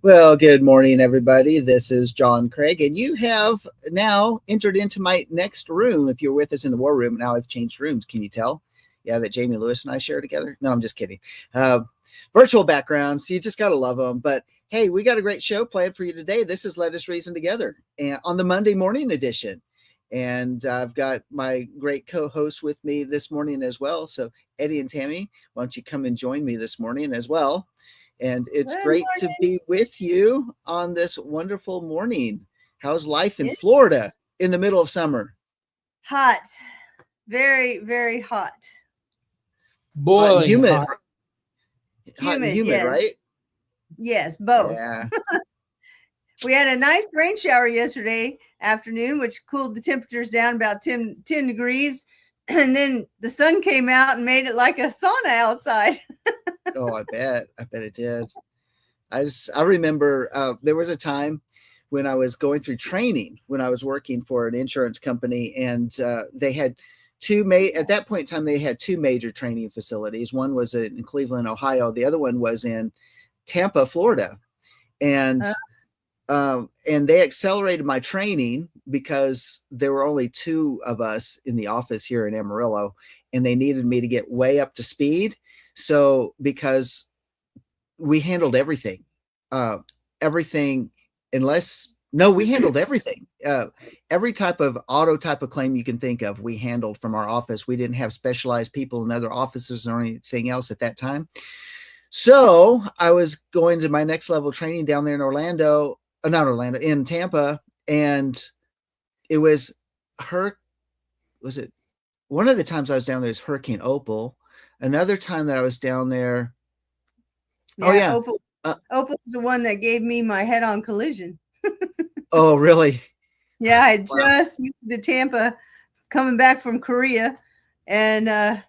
Well, good morning, everybody. This is John Craig, and you have now entered into my next room. If you're with us in the war room, now I've changed rooms. Can you tell? Yeah, that Jamie Lewis and I share together. No, I'm just kidding. Virtual backgrounds, you just got to love them. But hey, we got a great show planned for you today. This is Let Us Reason Together and on the Monday morning edition. And I've got my great co-host with me this morning as well. So Eddie and Tammy, why don't you come and join me this morning as well? And it's great to be with you on this wonderful morning. How's life in Florida in the middle of summer? Hot. Very, very hot. Boiling humid. Hot and humid, yes. Right? Yes, both. Yeah. We had a nice rain shower yesterday afternoon, which cooled the temperatures down about 10 degrees. And then the sun came out and made it like a sauna outside. Oh, I bet it did. I remember there was a time when I was going through training when I was working for an insurance company, and they had at that point in time, they had two major training facilities. One was in Cleveland, Ohio. The other one was in Tampa, Florida. And they accelerated my training because there were only two of us in the office here in Amarillo, and they needed me to get way up to speed. So because we handled everything, we handled everything. Every type of auto type of claim you can think of, we handled from our office. We didn't have specialized people in other offices or anything else at that time. So I was going to my next level training down there in in Tampa. And it was one of the times I was down there is Hurricane Opal. Another time that I was down there. Opal's the one that gave me my head-on collision. Oh, really? Yeah, I just moved to Tampa, coming back from Korea, and I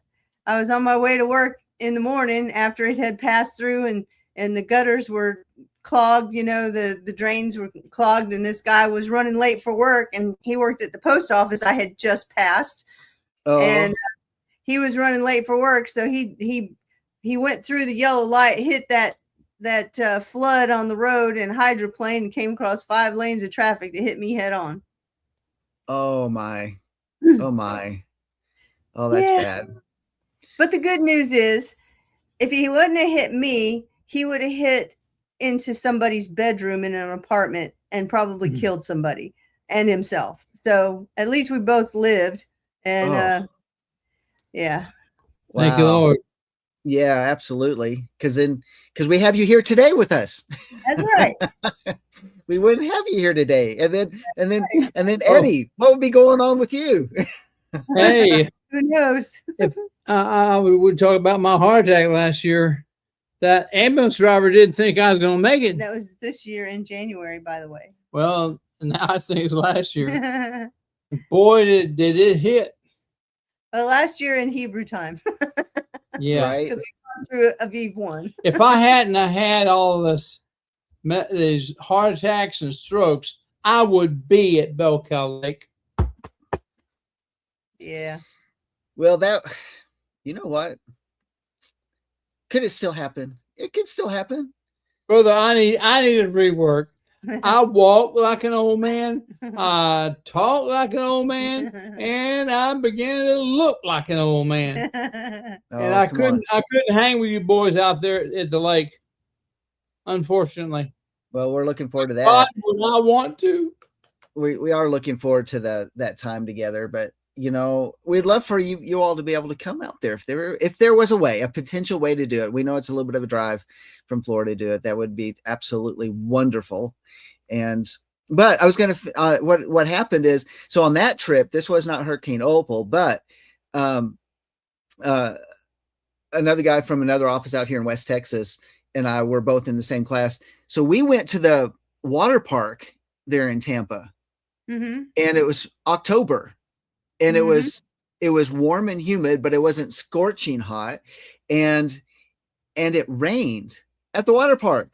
was on my way to work in the morning after it had passed through, and the gutters were clogged. You know, the drains were clogged, and this guy was running late for work, and he worked at the post office I had just passed, and he was running late for work, so he went through the yellow light, hit that flood on the road and hydroplane, and came across 5 lanes of traffic to hit me head on. Oh my. Oh, that's bad. But the good news is, if he wouldn't have hit me, he would have hit into somebody's bedroom in an apartment and probably killed somebody and himself. So at least we both lived. And yeah. Wow. Thank you, Lord. Yeah, absolutely. Because we have you here today with us. That's right. We wouldn't have you here today. And then Eddie, what would be going on with you? Hey, who knows? If I would talk about my heart attack last year, that ambulance driver didn't think I was going to make it. That was this year in January, by the way. Well, now I think it's last year. Boy, did it hit. Well, last year in Hebrew time. Yeah. Right. Because we gone through Aviv 1. If I hadn't had all these heart attacks and strokes, I would be at Belcal Lake. Yeah. Well, you know what? Could it still happen? It could still happen. Brother, I need to rework. I walk like an old man. I talk like an old man, and I began to look like an old man. And I couldn't hang with you boys out there at the lake, unfortunately. Well, we're looking forward to that. But when I want to. We are looking forward to that time together, but you know, we'd love for you all to be able to come out there if there was a potential way to do it. We know it's a little bit of a drive from Florida to do it. That would be absolutely wonderful. But I was going to, what happened is, so on that trip, this was not Hurricane Opal, but another guy from another office out here in West Texas and I were both in the same class. So we went to the water park there in Tampa, and it was October. And it was warm and humid, but it wasn't scorching hot. And it rained at the water park.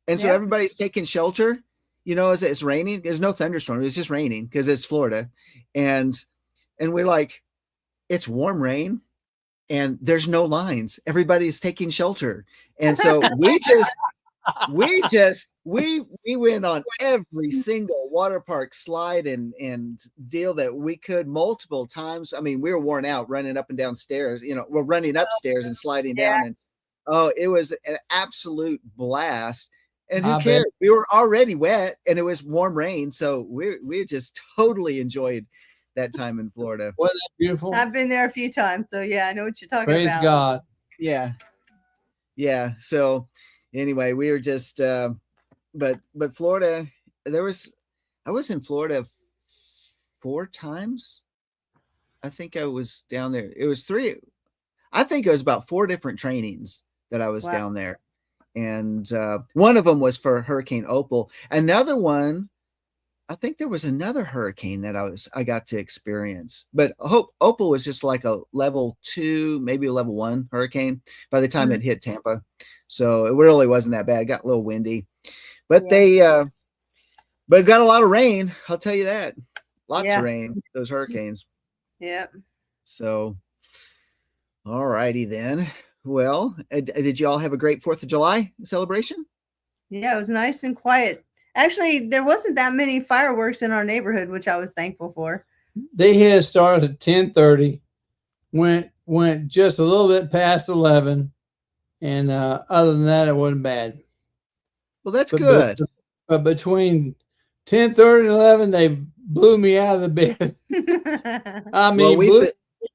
And so everybody's taking shelter, you know, as it's raining. There's no thunderstorm. It was just raining because it's Florida. And we're like, it's warm rain and there's no lines. Everybody's taking shelter. And so we went on every single water park slide and deal that we could multiple times. I mean, we were worn out running up and down stairs, we're running upstairs and sliding down, and it was an absolute blast. And who cared? We were already wet and it was warm rain, so we just totally enjoyed that time in Florida. Wasn't that beautiful? I've been there a few times, so yeah, I know what you're talking Praise about. God. Yeah. So anyway, we were just but Florida, I was in Florida 4 times. I think I was down there. It was 3. I think it was about 4 different trainings that I was down there. And one of them was for Hurricane Opal. Another one, I think there was another hurricane that I got to experience, but Opal was just like a level 2, maybe a level 1 hurricane by the time it hit Tampa. So it really wasn't that bad. It got a little windy, but but it got a lot of rain. I'll tell you that. Lots of rain, those hurricanes. Yeah. So, all righty then. Well, did you all have a great 4th of July celebration? Yeah, it was nice and quiet. Actually, there wasn't that many fireworks in our neighborhood, which I was thankful for. They had started at 10:30, went just a little bit past 11, and other than that, it wasn't bad. Well, that's good. But between 10:30 and 11, they blew me out of the bed. I mean, blew me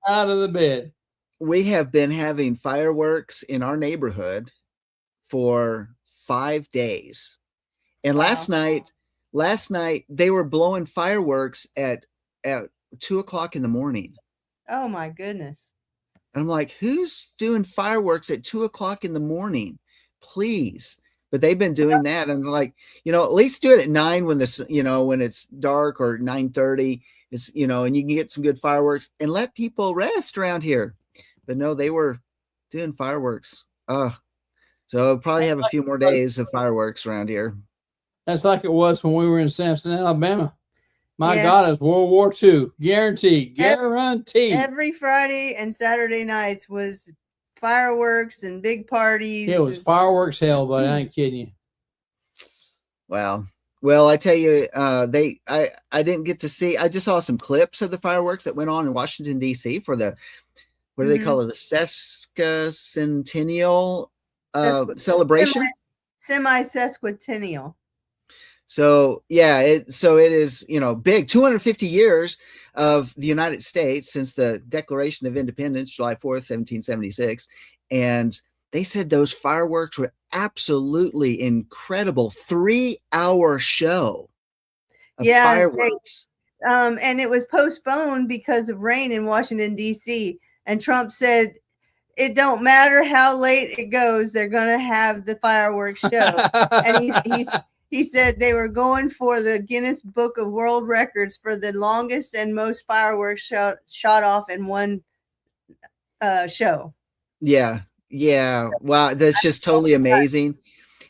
out of the bed. We have been having fireworks in our neighborhood for 5 days. And last night they were blowing fireworks at 2:00 in the morning. Oh my goodness. And I'm like, who's doing fireworks at 2:00 in the morning? Please. But they've been doing that. And like, at least do it at 9 when when it's dark, or 9:30, it's, and you can get some good fireworks and let people rest around here. But no, they were doing fireworks. So I'll probably have a few more days of fireworks around here. That's like it was when we were in Samson, Alabama. My God, it's World War II. Guaranteed. Every Friday and Saturday nights was fireworks and big parties. It was fireworks hell, but I ain't kidding you. Wow. Well, I tell you, I didn't get to see. I just saw some clips of the fireworks that went on in Washington, D.C. for the, what do they call it? The sesquicentennial celebration. Semi-sesquicentennial. So yeah, it is, big. 250 years of the United States since the Declaration of Independence, July 4th, 1776. And they said those fireworks were absolutely incredible. 3-hour show of fireworks. And it was postponed because of rain in Washington, D.C. And Trump said, it don't matter how late it goes, they're going to have the fireworks show. And he said they were going for the Guinness Book of World Records for the longest and most fireworks shot off in one show. Yeah. Wow. That's just totally amazing.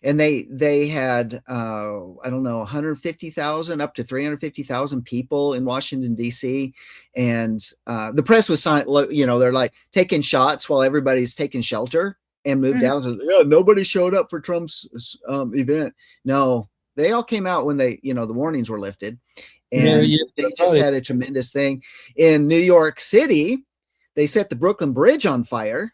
And they had, I don't know, 150,000 up to 350,000 people in Washington, D.C. And the press was, they're like taking shots while everybody's taking shelter and moved down. So, nobody showed up for Trump's event. No, they all came out when the warnings were lifted. And they just had a tremendous thing. In New York City, they set the Brooklyn Bridge on fire.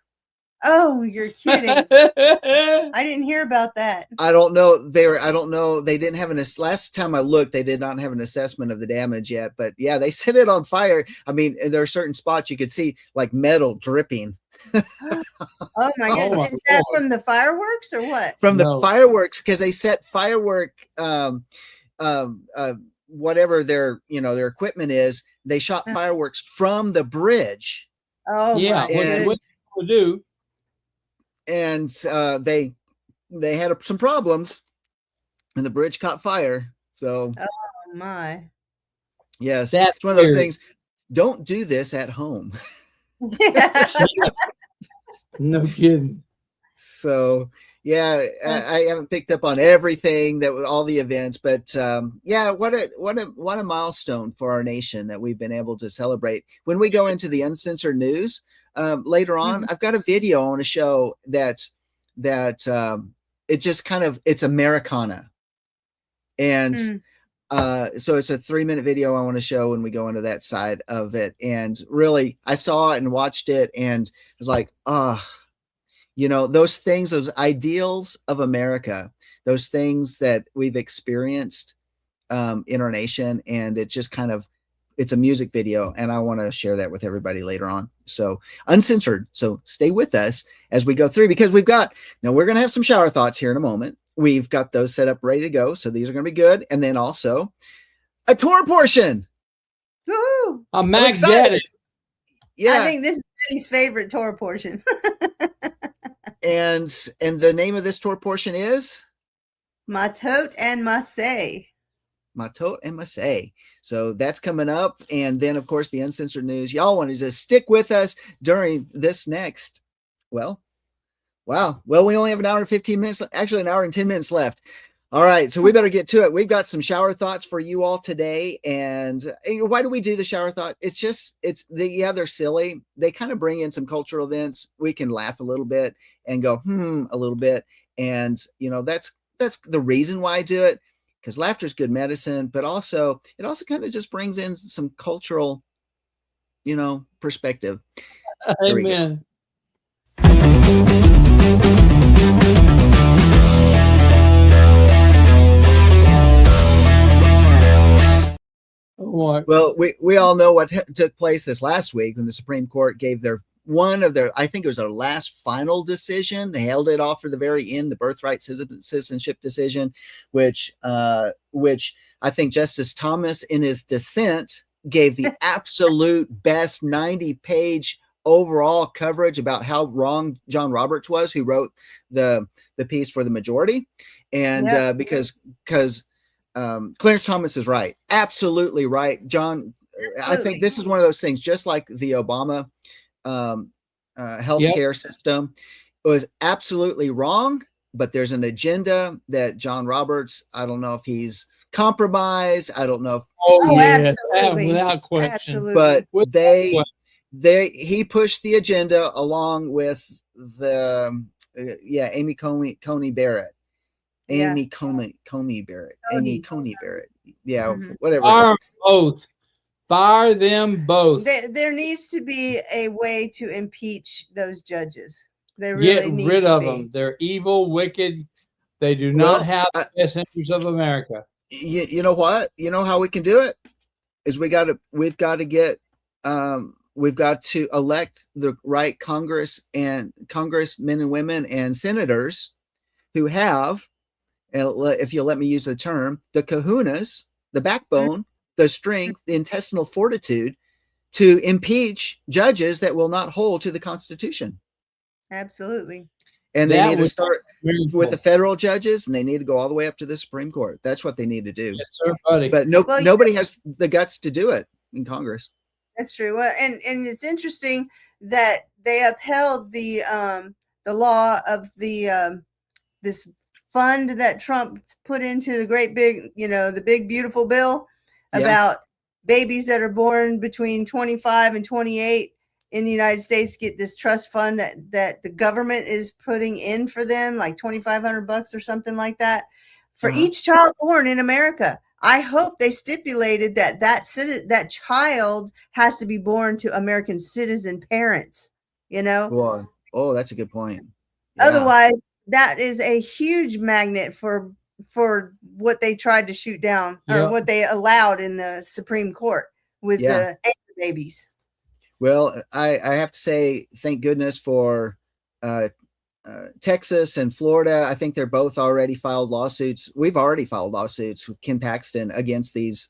Oh, you're kidding. I didn't hear about that. I don't know. They didn't have last time I looked, they did not have an assessment of the damage yet, but yeah, they set it on fire. I mean, there are certain spots you could see like metal dripping. Oh my goodness. Is that from the fireworks or what? From the fireworks, because they set firework, whatever their equipment is, they shot fireworks from the bridge. Oh yeah, what they do. And they had some problems, and the bridge caught fire. So, oh my, yes, it's one of those things. Don't do this at home. No kidding. So, yeah, I haven't picked up on everything that was all the events, but yeah, what a milestone for our nation that we've been able to celebrate. When we go into the uncensored news later on, I've got a video I want to show that it just kind of, it's Americana. And so it's a 3-minute video I want to show when we go into that side of it. And really, I saw it and watched it and was like, you know, those things, those ideals of America, those things that we've experienced in our nation. And it just kind of, it's a music video, and I want to share that with everybody later on. So uncensored. So stay with us as we go through, because we're going to have some shower thoughts here in a moment. We've got those set up ready to go. So these are going to be good. And then also a Torah portion. Woo-hoo. I'm excited. Yeah. I think this is Eddie's favorite Torah portion. and the name of this Torah portion is Matot and Masay. Matot and Masay. So that's coming up. And then, of course, the uncensored news. Y'all want to just stick with us during this next. Well, wow. Well, we only have an hour and 15 minutes, actually an hour and 10 minutes left. All right. So we better get to it. We've got some shower thoughts for you all today. And why do we do the shower thought? It's just, they're silly. They kind of bring in some cultural events. We can laugh a little bit and go, a little bit. And, you know, that's the reason why I do it. Because laughter is good medicine, but also it also kind of just brings in some cultural, you know, perspective. Amen. What? Well, we all know what took place this last week when the Supreme Court gave I think it was their last final decision. They held it off for the very end, the birthright citizenship decision, which I think Justice Thomas in his dissent gave the absolute best 90-page overall coverage about how wrong John Roberts was, who wrote the piece for the majority. And because Clarence Thomas is right. Absolutely right. John, I think this is one of those things, just like the Obama healthcare system, was absolutely wrong, but there's an agenda that John Roberts, I don't know if he's compromised. I don't know if absolutely. Without question. Absolutely. But he pushed the agenda along with the Amy Coney Barrett. Amy Coney Barrett. Yeah, whatever. Fire both. Fire them both. There needs to be a way to impeach those judges. There Get really rid of be. them. They're evil, wicked. They do not have the best interests of America. You know what? You know how we can do it is we've got to elect the right congressmen and women and senators who have, if you'll let me use the term, the kahunas, the backbone, the strength, the intestinal fortitude to impeach judges that will not hold to the Constitution. Absolutely. And they need to start with the federal judges, and they need to go all the way up to the Supreme Court. That's what they need to do. Yes, sir, buddy. But nobody has the guts to do it in Congress. That's true. Well, and it's interesting that they upheld the law of the this fund that Trump put into the great big, the big beautiful bill about babies that are born between 25 and 28 in the United States get this trust fund that the government is putting in for them, like $2,500 or something like that for each child born in America. I hope they stipulated that child has to be born to American citizen parents, Well, that's a good point. Yeah. Otherwise, that is a huge magnet for what they tried to shoot down or what they allowed in the Supreme Court with the anchor babies. Well, I have to say, thank goodness for Texas and Florida. I think they're both already filed lawsuits. We've already filed lawsuits with Kim Paxton against these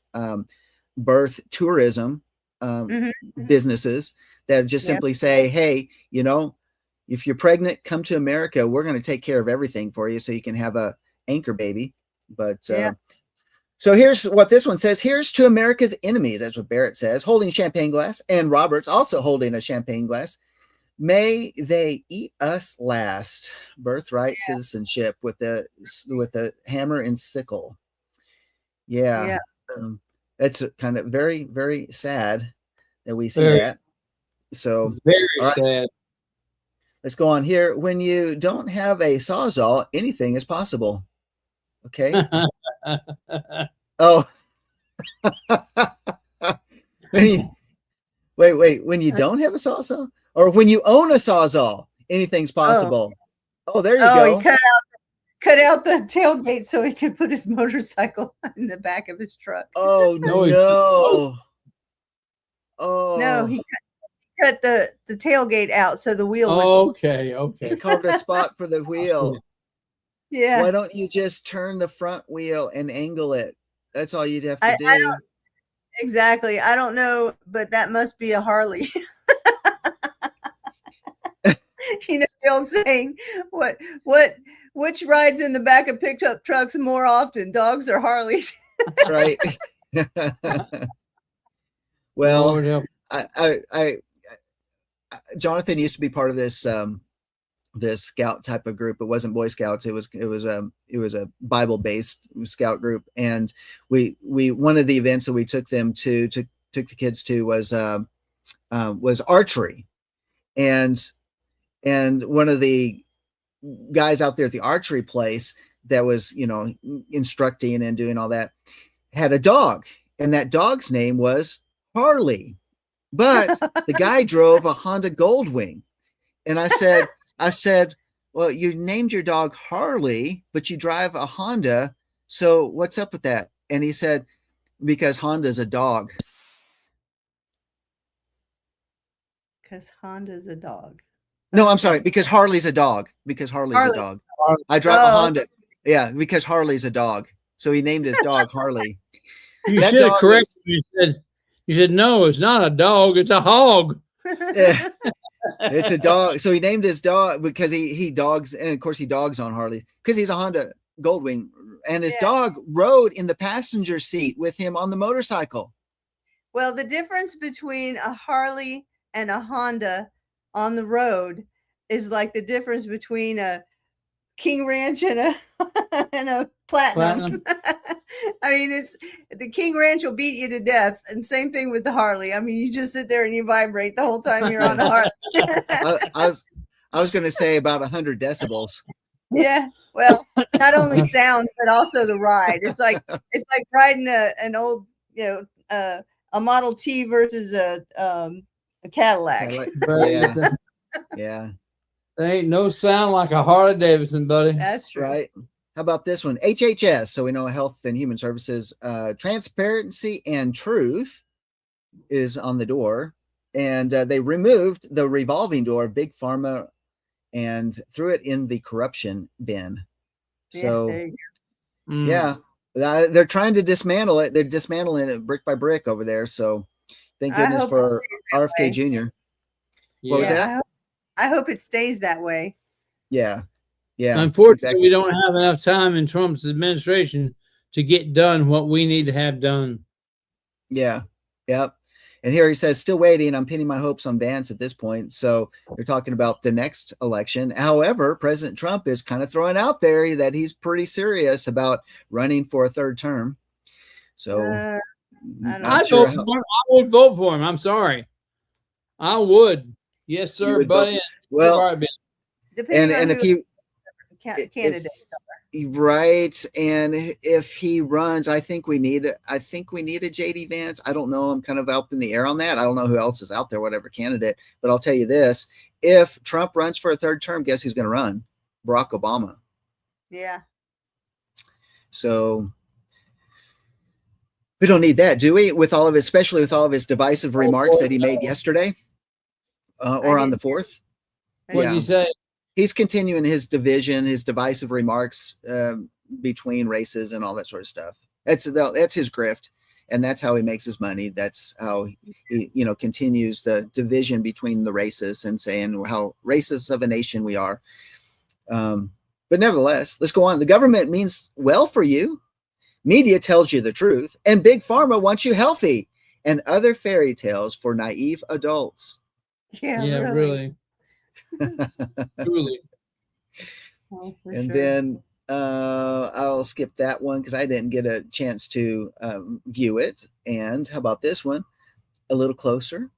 birth tourism businesses that just simply say, hey, if you're pregnant, come to America. We're going to take care of everything for you so you can have a anchor baby. But so here's what this one says. Here's to America's enemies. That's what Barrett says, holding champagne glass, and Roberts also holding a champagne glass. May they eat us last. Birthright citizenship with the hammer and sickle. Yeah. It's kind of very, very sad that we see that. So very sad. Let's go on here. When you don't have a Sawzall, anything is possible. Okay. Oh. Wait. When you don't have a Sawzall, or when you own a Sawzall, anything's possible. Oh, there you go. He cut out the tailgate so he could put his motorcycle in the back of his truck. Oh no! Oh no, he cut the tailgate out so the wheel. Okay. He carved a spot for the wheel. Yeah. Why don't you just turn the front wheel and angle it? That's all you'd have to do. Exactly. I don't know, but that must be a Harley. You know the old saying, which rides in the back of pickup trucks more often, dogs or Harleys? Right. Well, I Jonathan used to be part of this this scout type of group. It wasn't Boy Scouts. It was a Bible based scout group. And we one of the events that we took them took the kids to was archery. And one of the guys out there at the archery place that was, instructing and doing all that had a dog, and that dog's name was Harley, but the guy drove a Honda Goldwing. And I said, well, you named your dog Harley, but you drive a Honda. So what's up with that? And he said, because Honda's a dog. Because Honda's a dog. No, I'm sorry. Because Harley's a dog. Because Harley's a dog. I drive a Honda. Yeah, because Harley's a dog. So he named his dog Harley. You should have corrected me. You said, no, it's not a dog. It's a hog. It's a dog. So he named his dog because he dogs. And of course he dogs on Harley because he's a Honda Goldwing. And his dog rode in the passenger seat with him on the motorcycle. Well, the difference between a Harley and a Honda on the road is like the difference between a King Ranch and a Platinum. I mean, it's the King Ranch will beat you to death, and same thing with the Harley. I mean, you just sit there and you vibrate the whole time you're on a Harley. I was going to say about 100 decibels. Yeah, well, not only sound but also the ride. It's like riding an old, a Model T versus a Cadillac. Yeah. There ain't no sound like a Harley Davidson, buddy. That's true. Right. How about this one? HHS. So we know Health and Human Services. Transparency and Truth is on the door. And they removed the revolving door of Big Pharma and threw it in the corruption bin. So, they're trying to dismantle it. They're dismantling it brick by brick over there. So thank goodness for RFK Jr. What was that? I hope it stays that way. Yeah. Unfortunately, we don't have enough time in Trump's administration to get done what we need to have done. Yeah. Yep. And here he says, still waiting. I'm pinning my hopes on Vance at this point. So they're talking about the next election. However, President Trump is kind of throwing out there that he's pretty serious about running for a third term. So I would vote for him. I'm sorry. I would. Yes, sir, buddy. Well, and if you candidate, right, and if he runs, I think we need a JD Vance. I don't know. I'm kind of up in the air on that. I don't know who else is out there, whatever candidate. But I'll tell you this: if Trump runs for a third term, guess who's going to run? Barack Obama. Yeah. So we don't need that, do we? Especially with all of his divisive remarks that he made yesterday. Or on the 4th. What did you say? He's continuing his divisive remarks between races and all that sort of stuff. That's his grift, and that's how he makes his money. That's how he continues the division between the races and saying how racist of a nation we are. But nevertheless, let's go on. The government means well for you. Media tells you the truth, and Big Pharma wants you healthy, and other fairy tales for naive adults. Yeah, really. Truly. And then I'll skip that one because I didn't get a chance to view it. And how about this one? A little closer.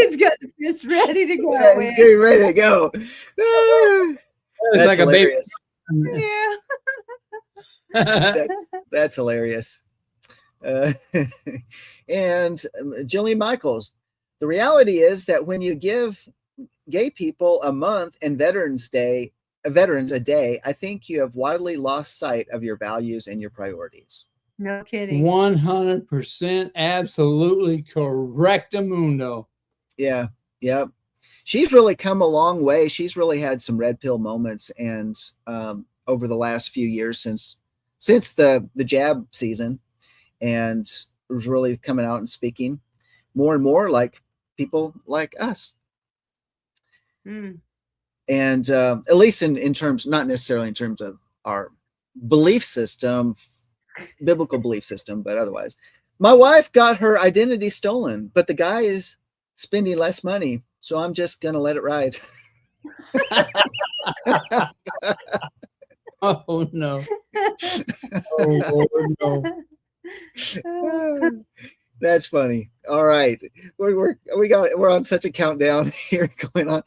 He's got the fist ready to go. Yeah, he's getting ready to go. That's like hilarious. a baby. Yeah. That's hilarious. And Jillian Michaels, the reality is that when you give gay people a month and veterans a day, I think you have widely lost sight of your values and your priorities. No kidding. 100% absolutely correctamundo. Yeah. Yep. She's really come a long way. She's really had some red pill moments, and over the last few years since the jab season, and was really coming out and speaking more and more like people like us. Mm. And at least in terms, not necessarily in terms of our belief system, biblical belief system, but otherwise. My wife got her identity stolen, but the guy is spending less money, so I'm just gonna let it ride. Oh no. Oh Lord, no. That's funny. All right, we're on such a countdown here going on.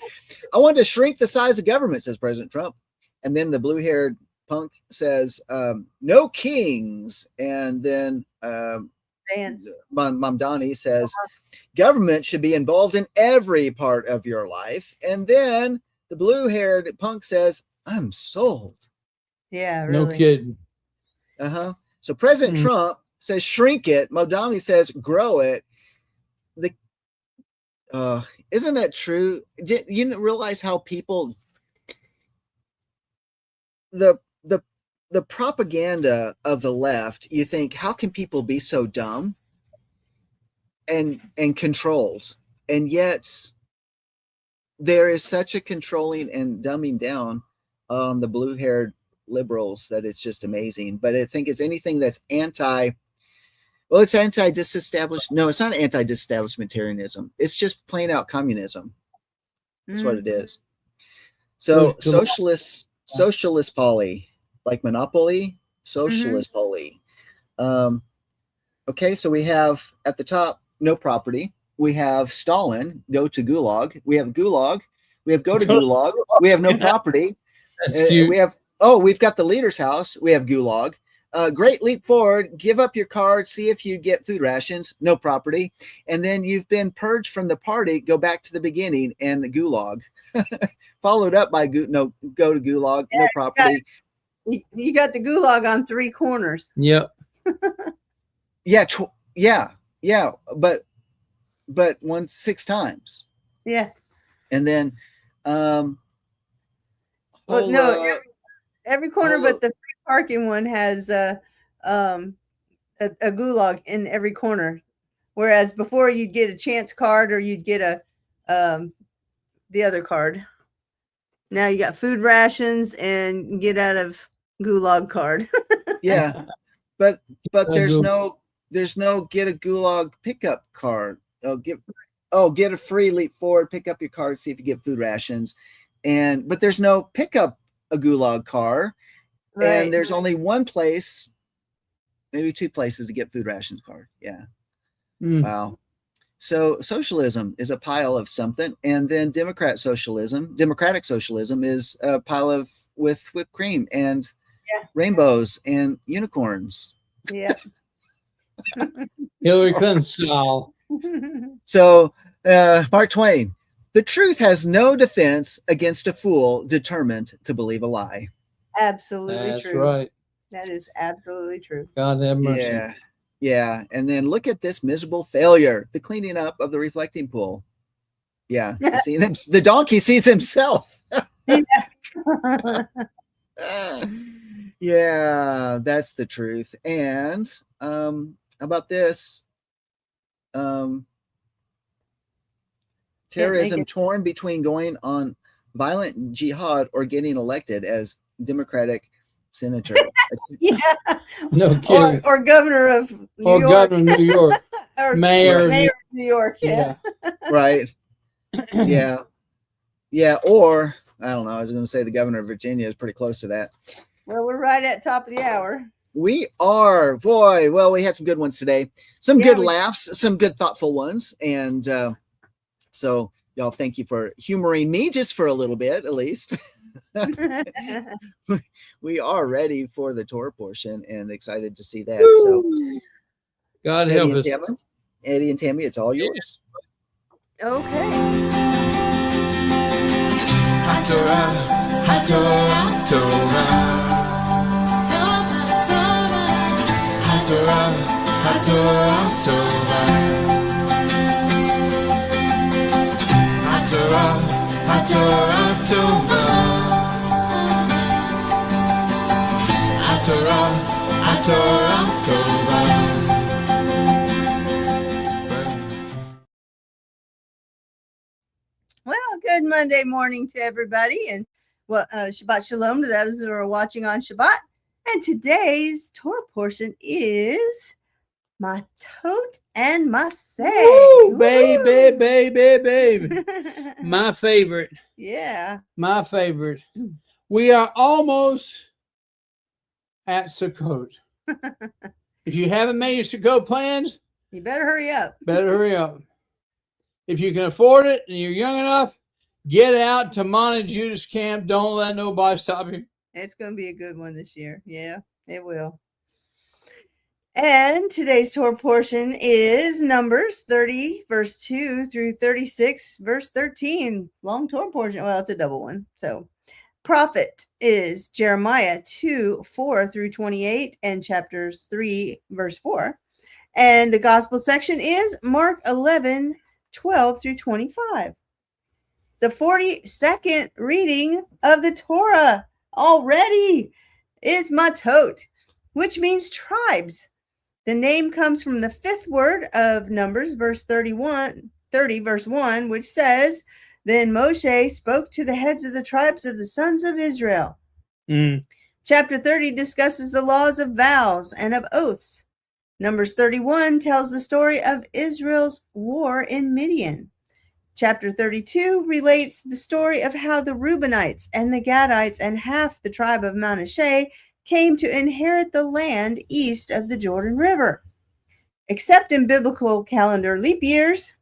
I want to shrink the size of government, says President Trump, and then the blue-haired punk says, "No kings," and then Mom Donnie says, "Government should be involved in every part of your life," and then the blue-haired punk says, "I'm sold." Yeah, really. No kidding. So President Trump says shrink it. Modami says grow it. Isn't that true? Did you realize how people the propaganda of the left? You think, how can people be so dumb and controlled, and yet there is such a controlling and dumbing down on the blue-haired liberals that it's just amazing. But I think it's anything that's it's anti-disestablishment. No, it's not anti-disestablishmentarianism. It's just plain out communism. That's what it is. So socialist poly, like monopoly, socialist poly. Okay, so we have at the top, no property. We have Stalin, go to Gulag. We have Gulag. We have go to Gulag. We have no property. We've got the leader's house. We have Gulag. Great leap forward. Give up your card. See if you get food rations. No property. And then you've been purged from the party. Go back to the beginning and Gulag. Followed up by go to Gulag. No property. You got the Gulag on three corners. Yep. Yeah. But 6 times. Yeah. And then every corner but the free parking one has a Gulag in every corner, whereas before you'd get a chance card or you'd get the other card. Now you got food rations and get out of Gulag card. Yeah, but there's no get a Gulag pickup card. Get a free leap forward, pick up your card, see if you get food rations, but there's no pickup a Gulag car, right. And there's only one place, maybe 2 places to get food rations card. Yeah. Wow. So socialism is a pile of something, and then democratic socialism is a pile with whipped cream and rainbows and unicorns. Yeah. Hillary Clinton style. So Mark Twain, the truth has no defense against a fool determined to believe a lie. Absolutely That's true. Right. That is absolutely true. God have mercy. Yeah. And then look at this miserable failure, the cleaning up of the reflecting pool. Yeah. The donkey sees himself. Yeah, that's the truth. And how about this? Terrorism torn between going on violent jihad or getting elected as Democratic senator. Yeah. No kidding. Or governor of New York. Governor of New York. Or mayor of New York. Yeah. Right. Yeah. Yeah. Or I don't know. I was going to say the governor of Virginia is pretty close to that. Well, we're right at top of the hour. We are, boy. Well, we had some good ones today. Some good laughs, some good thoughtful ones, and So y'all, thank you for humoring me just for a little bit, at least. We are ready for the Torah portion and excited to see that. So God help us. Eddie and Tammy, it's all yours. Okay. HaTorah, HaTorah, HaTorah. HaTorah, HaTorah, HaTorah. HaTorah, HaTorah, HaTorah. HaTorah, HaTorah. Well, good Monday morning to everybody, and Shabbat Shalom to those who are watching on Shabbat. And today's Torah portion is my tote and my say. Woo, baby. My favorite. Yeah. My favorite. We are almost at Sukkot. If you haven't made your Sukkot plans, You better hurry up. If you can afford it and you're young enough, get out to Monte Judas camp. Don't let nobody stop you. It's going to be a good one this year. Yeah, it will. And today's Torah portion is Numbers 30, verse 2 through 36, verse 13. Long Torah portion. Well, it's a double one. So, prophet is Jeremiah 2, 4 through 28, and chapters 3, verse 4. And the gospel section is Mark 11, 12 through 25. The 42nd reading of the Torah already is matot, which means tribes. The name comes from the fifth word of Numbers, verse 30, verse 1, which says, Then Moshe spoke to the heads of the tribes of the sons of Israel. Chapter 30 discusses the laws of vows and of oaths. Numbers 31 tells the story of Israel's war in Midian. Chapter 32 relates the story of how the Reubenites and the Gadites and half the tribe of Manasseh came to inherit the land east of the Jordan River. Except in biblical calendar leap years,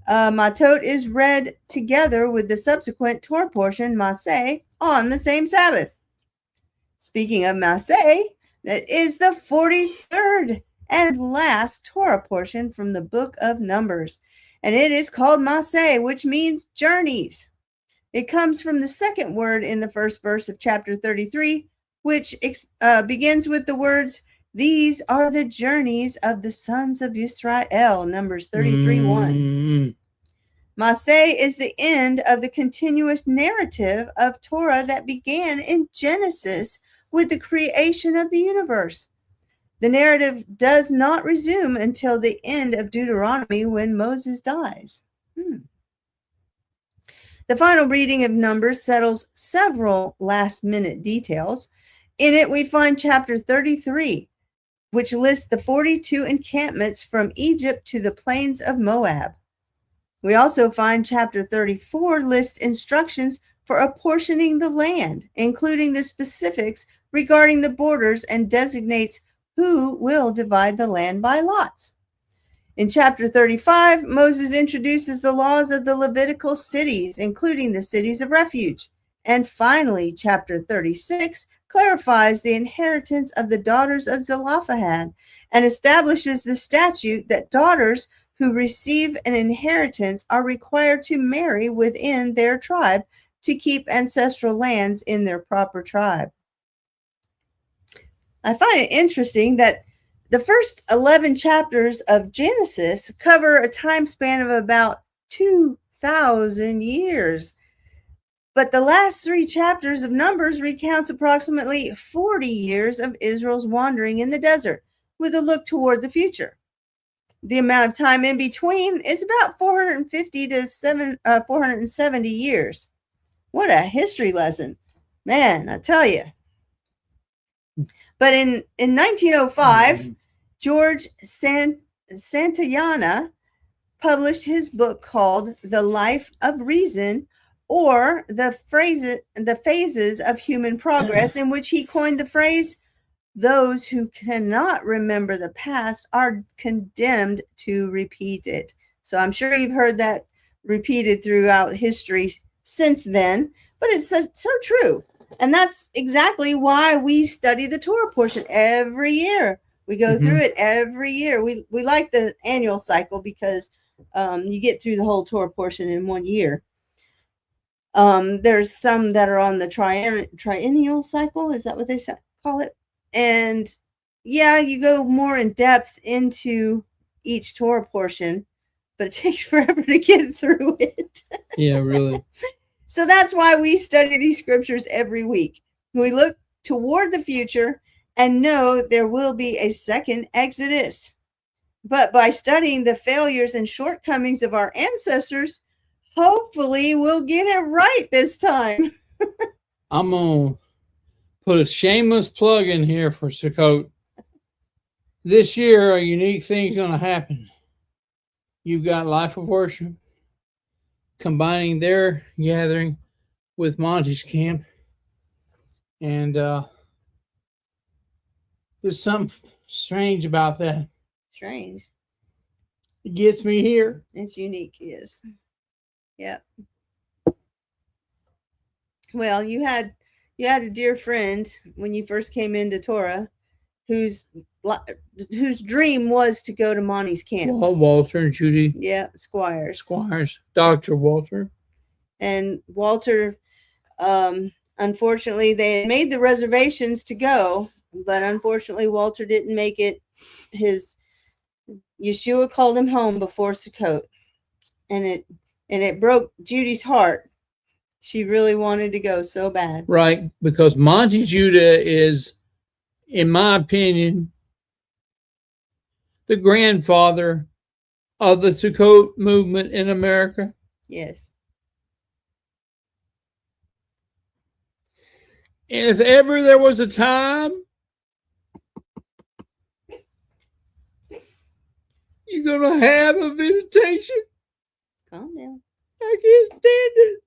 matot is read together with the subsequent Torah portion, Maseh, on the same Sabbath. Speaking of Maseh, that is the 43rd and last Torah portion from the book of Numbers, and it is called Maseh, which means journeys. It comes from the second word in the first verse of chapter 33, which begins with the words, These are the journeys of the sons of Israel, Numbers 33:1. Maseh is the end of the continuous narrative of Torah that began in Genesis with the creation of the universe. The narrative does not resume until the end of Deuteronomy when Moses dies. The final reading of Numbers settles several last-minute details. In it, we find chapter 33, which lists the 42 encampments from Egypt to the plains of Moab. We also find chapter 34 lists instructions for apportioning the land, including the specifics regarding the borders, and designates who will divide the land by lots. In chapter 35, Moses introduces the laws of the Levitical cities, including the cities of refuge. And finally, chapter 36 clarifies the inheritance of the daughters of Zelophehad and establishes the statute that daughters who receive an inheritance are required to marry within their tribe to keep ancestral lands in their proper tribe. I find it interesting that the first 11 chapters of Genesis cover a time span of about 2,000 years. But the last 3 chapters of Numbers recounts approximately 40 years of Israel's wandering in the desert with a look toward the future. The amount of time in between is about 450 to 470 years. What a history lesson. Man, I tell you. But in 1905, George Santayana published his book called The Life of Reason, or the Phases of Human Progress, in which he coined the phrase, those who cannot remember the past are condemned to repeat it. So I'm sure you've heard that repeated throughout history since then, but it's so true. And that's exactly why we study the Torah portion every year. We go through it every year. We like the annual cycle because you get through the whole Torah portion in 1 year. There's some that are on the triennial cycle. Is that what they call it? And yeah, you go more in depth into each Torah portion, but it takes forever to get through it. Yeah, really. So that's why we study these scriptures every week. We look toward the future and know there will be a second Exodus. But by studying the failures and shortcomings of our ancestors, hopefully we'll get it right this time. I'm going to put a shameless plug in here for Sukkot. This year, a unique thing's going to happen. You've got Life of Worship combining their gathering with Monty's camp. And there's something strange about that. Strange. It gets me here. It's unique, yes. Yep. Well, you had a dear friend when you first came into Torah whose dream was to go to Monty's camp. Well, Walter and Judy. Yeah, Squires. Dr. Walter. And Walter, unfortunately, they had made the reservations to go, but unfortunately, Walter didn't make it. Yeshua called him home before Sukkot, and it broke Judy's heart. She really wanted to go so bad. Right, because Monty Judah is, in my opinion, the grandfather of the Sukkot movement in America. Yes. And if ever there was a time you're going to have a visitation, Calm down. I can't stand it.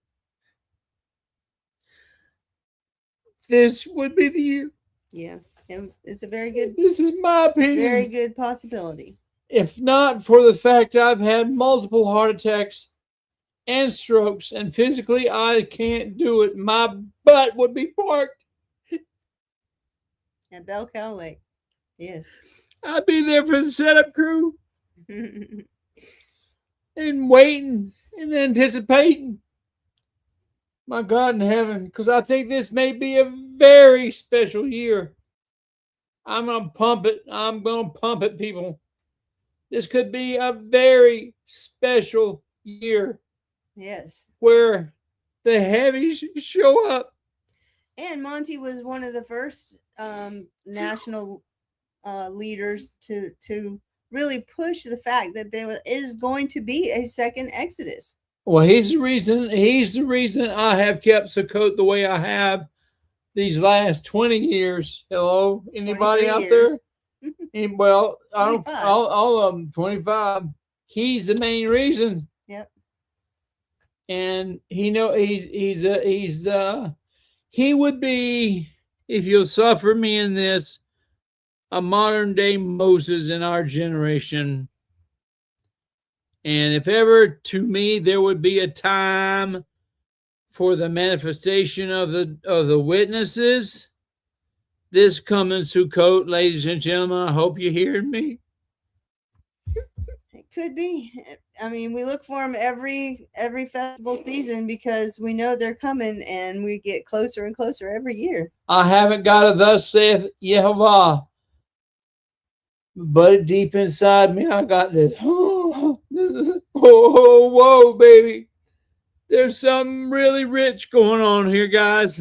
This would be the year. Yeah. It's a very good, This is my opinion. very good possibility. If not for the fact I've had multiple heart attacks and strokes, and physically I can't do it, my butt would be parked. At Bell Cow Lake. Yes. I'd be there for the setup crew and waiting and anticipating. My God in heaven, because I think this may be a very special year. I'm going to pump it. I'm going to pump it, people. This could be a very special year. Yes. Where the heavies show up. And Monty was one of the first national leaders to really push the fact that there is going to be a second Exodus. Well, he's the reason I have kept Sukkot the way I have these last 20 years. Hello? Anybody out there? Well, all of them, 25. He's the main reason. Yep. And he would be, if you'll suffer me in this, a modern day Moses in our generation. And if ever to me there would be a time for the manifestation of the witnesses, this coming Sukkot, ladies and gentlemen, I hope you're hearing me. It could be. I mean, we look for them every festival season because we know they're coming, and we get closer and closer every year. I haven't got a thus saith Yehovah, but deep inside me, I got this. Whoa, baby. There's something really rich going on here, guys.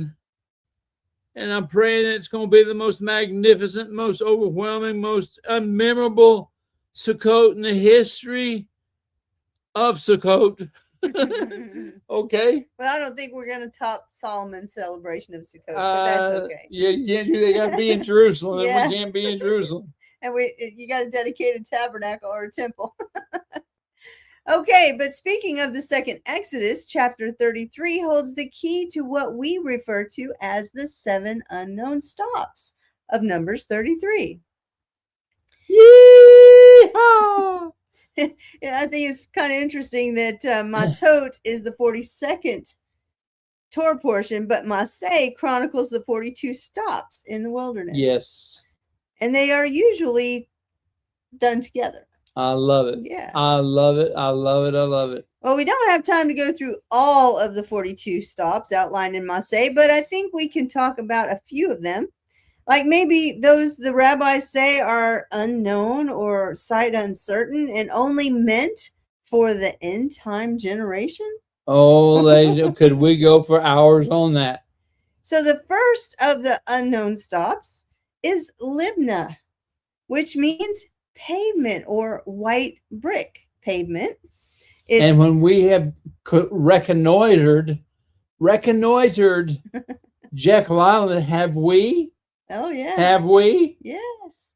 And I'm praying it's going to be the most magnificent, most overwhelming, most unmemorable Sukkot in the history of Sukkot. Okay. Well, I don't think we're going to top Solomon's celebration of Sukkot, but that's okay. Yeah, they got to be in Jerusalem. Yeah. And we can't be in Jerusalem. And you got to dedicate a tabernacle or a temple. Okay, but speaking of the second Exodus, chapter 33 holds the key to what we refer to as the 7 unknown stops of Numbers 33. Yeehaw! Yeah, I think it's kind of interesting that Matot is the 42nd Torah portion, but Masay chronicles the 42 stops in the wilderness. Yes. And they are usually done together. I love it. Yeah. I love it. I love it. I love it. Well, we don't have time to go through all of the 42 stops outlined in Masay, but I think we can talk about a few of them. Like maybe those the rabbis say are unknown or sight uncertain and only meant for the end time generation. Oh, could we go for hours on that? So the first of the unknown stops is Libna, which means pavement or white brick pavement. And when we have reconnoitered Jekyll Island, have we? Oh, yeah. Have we? Yes.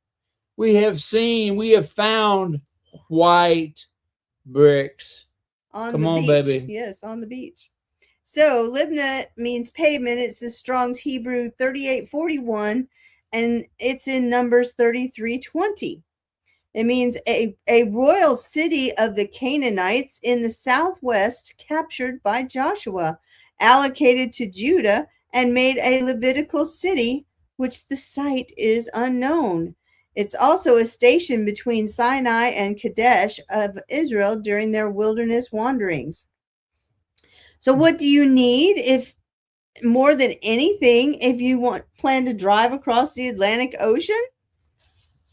We have found white bricks. Come on, beach. Baby. Yes, on the beach. So Libna means pavement. It's the Strong's Hebrew 3841, and it's in Numbers 3320. It means a royal city of the Canaanites in the southwest captured by Joshua, allocated to Judah, and made a Levitical city, which the site is unknown. It's also a station between Sinai and Kadesh of Israel during their wilderness wanderings. So what do you need if more than anything if you plan to drive across the Atlantic Ocean?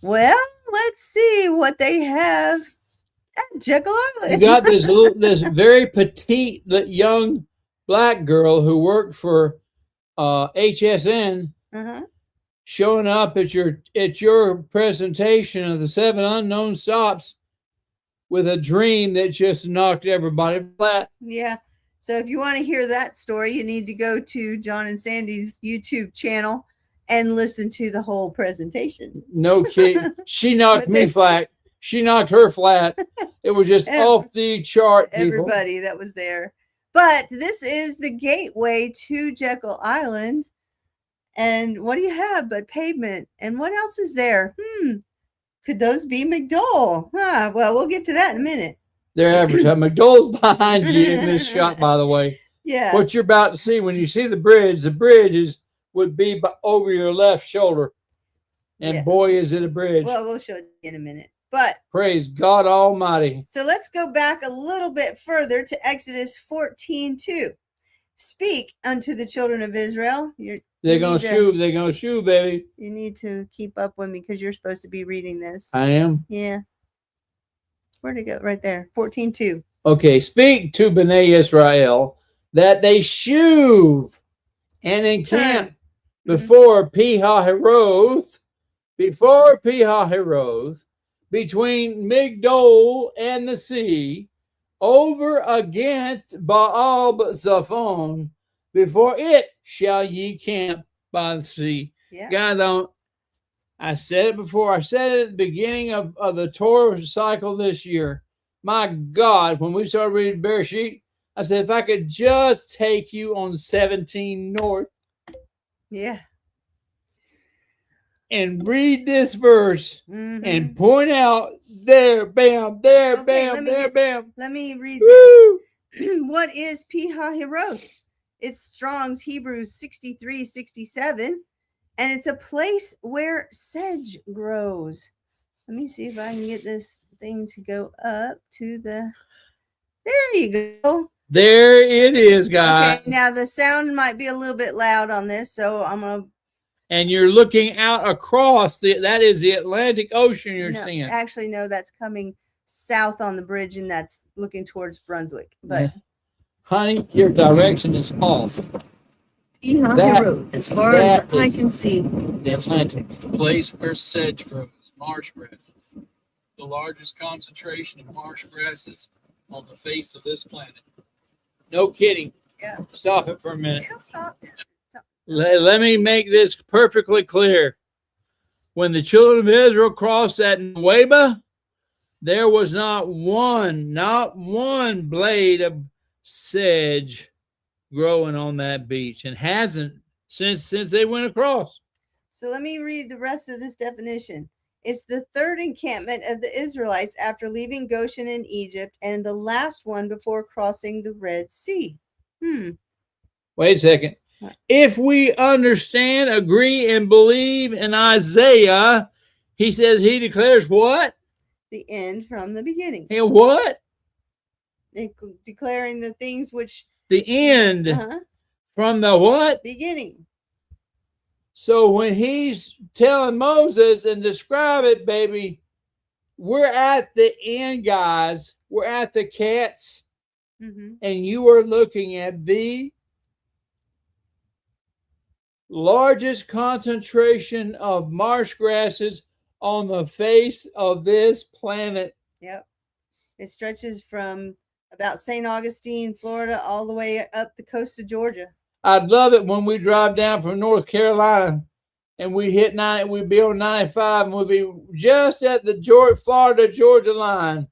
Well, let's see what they have at Jekyll Island. You got this very petite young black girl who worked for HSN showing up at your presentation of the 7 unknown stops with a dream that just knocked everybody flat. Yeah. So if you want to hear that story, you need to go to John and Sandy's YouTube channel and listen to the whole presentation. No kidding. She knocked me flat. She knocked her flat. It was just off the chart, people. Everybody that was there. But this is the gateway to Jekyll Island. And what do you have but pavement? And what else is there? Could those be McDowell? Well, we'll get to that in a minute. They're advertising. McDowell's behind you in this shot, by the way. Yeah. What you're about to see when you see the bridge would be over your left shoulder. And boy, is it a bridge. Well, we'll show you in a minute. But praise God Almighty. So let's go back a little bit further to Exodus 14:2. Speak unto the children of Israel. They're going to shoot. They're going to shoot, baby. You need to keep up with me because you're supposed to be reading this. I am? Yeah. Where'd it go? Right there. 14:2. Okay. Speak to Bnei Israel that they shuv and encamp before Pi-hahiroth, between Migdol and the sea, over against Baal Zephon, before it shall ye camp by the sea. Yeah. God, I said it before. I said it at the beginning of the Torah cycle this year. My God, when we started reading Bereshit, I said, if I could just take you on 17 North. Yeah. And read this verse and point out there, bam, there, bam, there, bam. Let me read this. What is Pi-hahiroth? It's Strong's Hebrew 6367, and it's a place where sedge grows. Let me see if I can get this thing to go up to the. There you go. There it is, guys. Okay, now the sound might be a little bit loud on this, so I'm gonna. And you're looking out across that is the Atlantic Ocean you're seeing. Actually, no, that's coming south on the bridge, and that's looking towards Brunswick. But honey, your direction is off. Road, as far as I can see. The Atlantic, place where sedge grows, marsh grasses. The largest concentration of marsh grasses on the face of this planet. No kidding. Yeah. Stop it for a minute. It'll stop. Let me make this perfectly clear. When the children of Israel crossed at Nueba, there was not one blade of sedge growing on that beach, and hasn't since they went across. So let me read the rest of this definition. It's the third encampment of the Israelites after leaving Goshen in Egypt, and the last one before crossing the Red Sea. Wait a second. If we understand, agree, and believe in Isaiah, he says he declares what? The end from the beginning. And what? Declaring the things which... The end from the what? Beginning. So when he's telling Moses and describe it, baby, we're at the end, guys. We're at the cats. And you are looking at the largest concentration of marsh grasses on the face of this planet. Yep. It stretches from about St. Augustine, Florida, all the way up the coast of Georgia. I'd love it when we drive down from North Carolina and we hit 90, we'd be on 95 and we'd be just at the Florida-Georgia line.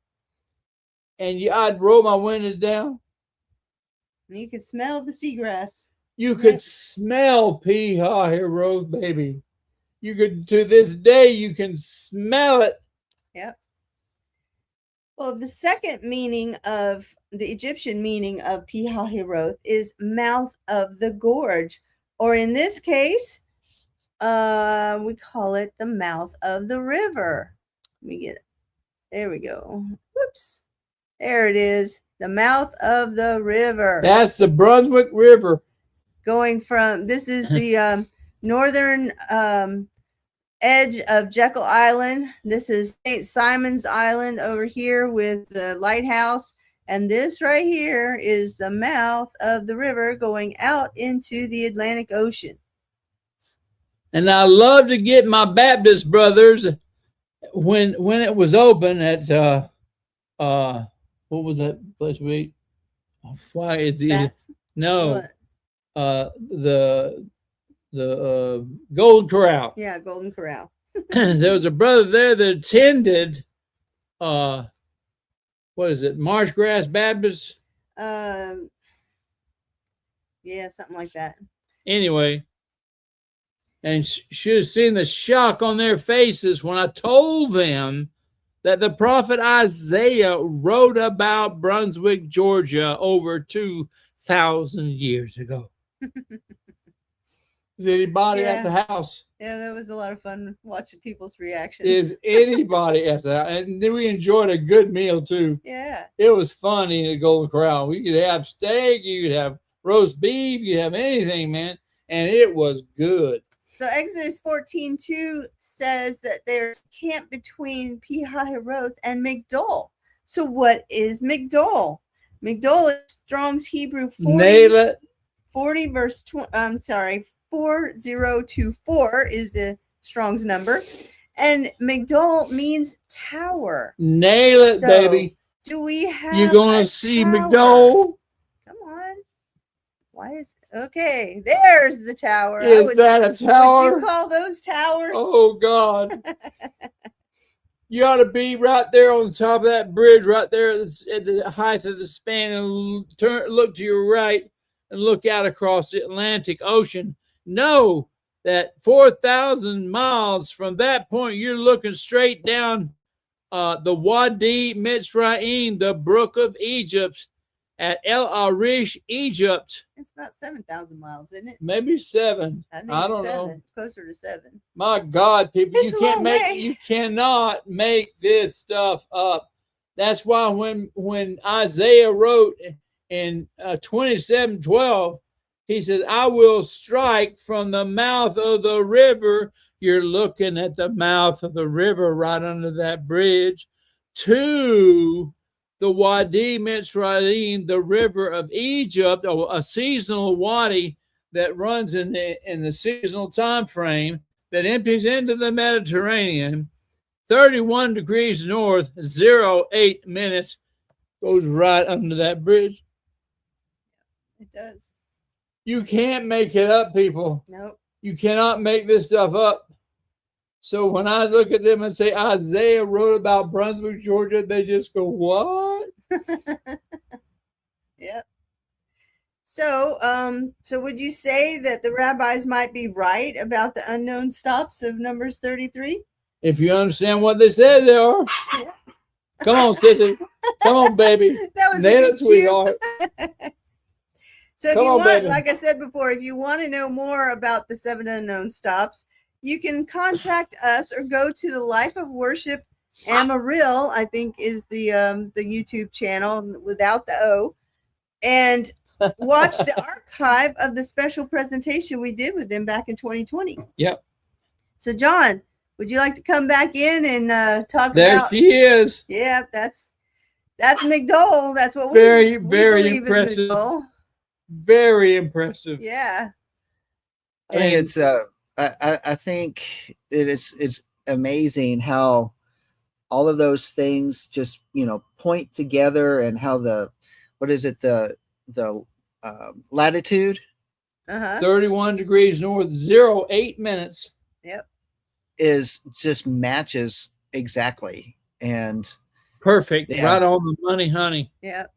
And I'd roll my windows down. And you could smell the seagrass. You could smell Pi-Hahiroth, baby. You could, to this day, you can smell it. Yep. Well, the second meaning of the Egyptian meaning of Pi-Hahiroth is mouth of the gorge, or in this case, we call it the mouth of the river. Let me get it. There we go. Whoops. There it is. The mouth of the river. That's the Brunswick River. Going from, this is the northern edge of Jekyll Island. This is St. Simon's Island over here with the lighthouse. And this right here is the mouth of the river going out into the Atlantic Ocean. And I love to get my Baptist brothers when it was open at what was that place we ate? Why is it? No, the Golden Corral. Yeah, Golden Corral. There was a brother there that attended what is it, Marshgrass Baptist? Yeah, something like that. Anyway, and should have seen the shock on their faces when I told them that the prophet Isaiah wrote about Brunswick, Georgia over 2,000 years ago. Is anybody at the house? Yeah, that was a lot of fun watching people's reactions. Is anybody at the house? And then we enjoyed a good meal too. Yeah. It was fun eating at Golden Corral. We could have steak, you could have roast beef, you could have anything, man. And it was good. So Exodus 14:2 says that there's a camp between Pi-Hahiroth and Migdol. So what is Migdol? Migdol is Strong's Hebrew 4024 is the Strong's number. And Migdol means tower. Nail it, baby. Do we have You're going to see Migdol? Come on. Why is okay? There's the tower. Is that a tower? Would you call those towers? Oh God! You ought to be right there on the top of that bridge, right there at the height of the span, and look to your right and look out across the Atlantic Ocean. Know that 4,000 miles from that point, you're looking straight down the Wadi Mitzrayim, the brook of Egypt, at El Arish, Egypt. It's about 7,000 miles, isn't it? Maybe 7. I don't know. Closer to 7. My God, people, It's you cannot make this stuff up. That's why when Isaiah wrote in 27:12, he says, "I will strike from the mouth of the river." You're looking at the mouth of the river right under that bridge to the Wadi Mitzrayim, the river of Egypt, a seasonal wadi that runs in the seasonal time frame that empties into the Mediterranean. 31 degrees north, 08 minutes, goes right under that bridge. It does. You can't make it up, people. Nope. You cannot make this stuff up. So when I look at them and say Isaiah wrote about Brunswick, Georgia, they just go, what? Yep. So would you say that the rabbis might be right about the unknown stops of Numbers 33? If you understand what they said, they are. Yeah. Come on, sissy. Come on, baby. That was a Nail good it, sweetheart. So if Come you on, want, baby. like I said before, if you want to know more about the 7 unknown stops, you can contact us or go to the Life of Worship Amarillo, I think is the YouTube channel without the O, and watch the archive of the special presentation we did with them back in 2020. Yep. So John, would you like to come back in and talk There about? she is. Yeah, that's McDowell. That's what Very, we very believe impressive. is McDowell. Very impressive. Yeah. I think And- it's I think it's amazing how all of those things just point together, and how the latitude 31 degrees north, 8 minutes. Yep. is just matches exactly, and Perfect. Yeah. Right on the money, honey. Yep.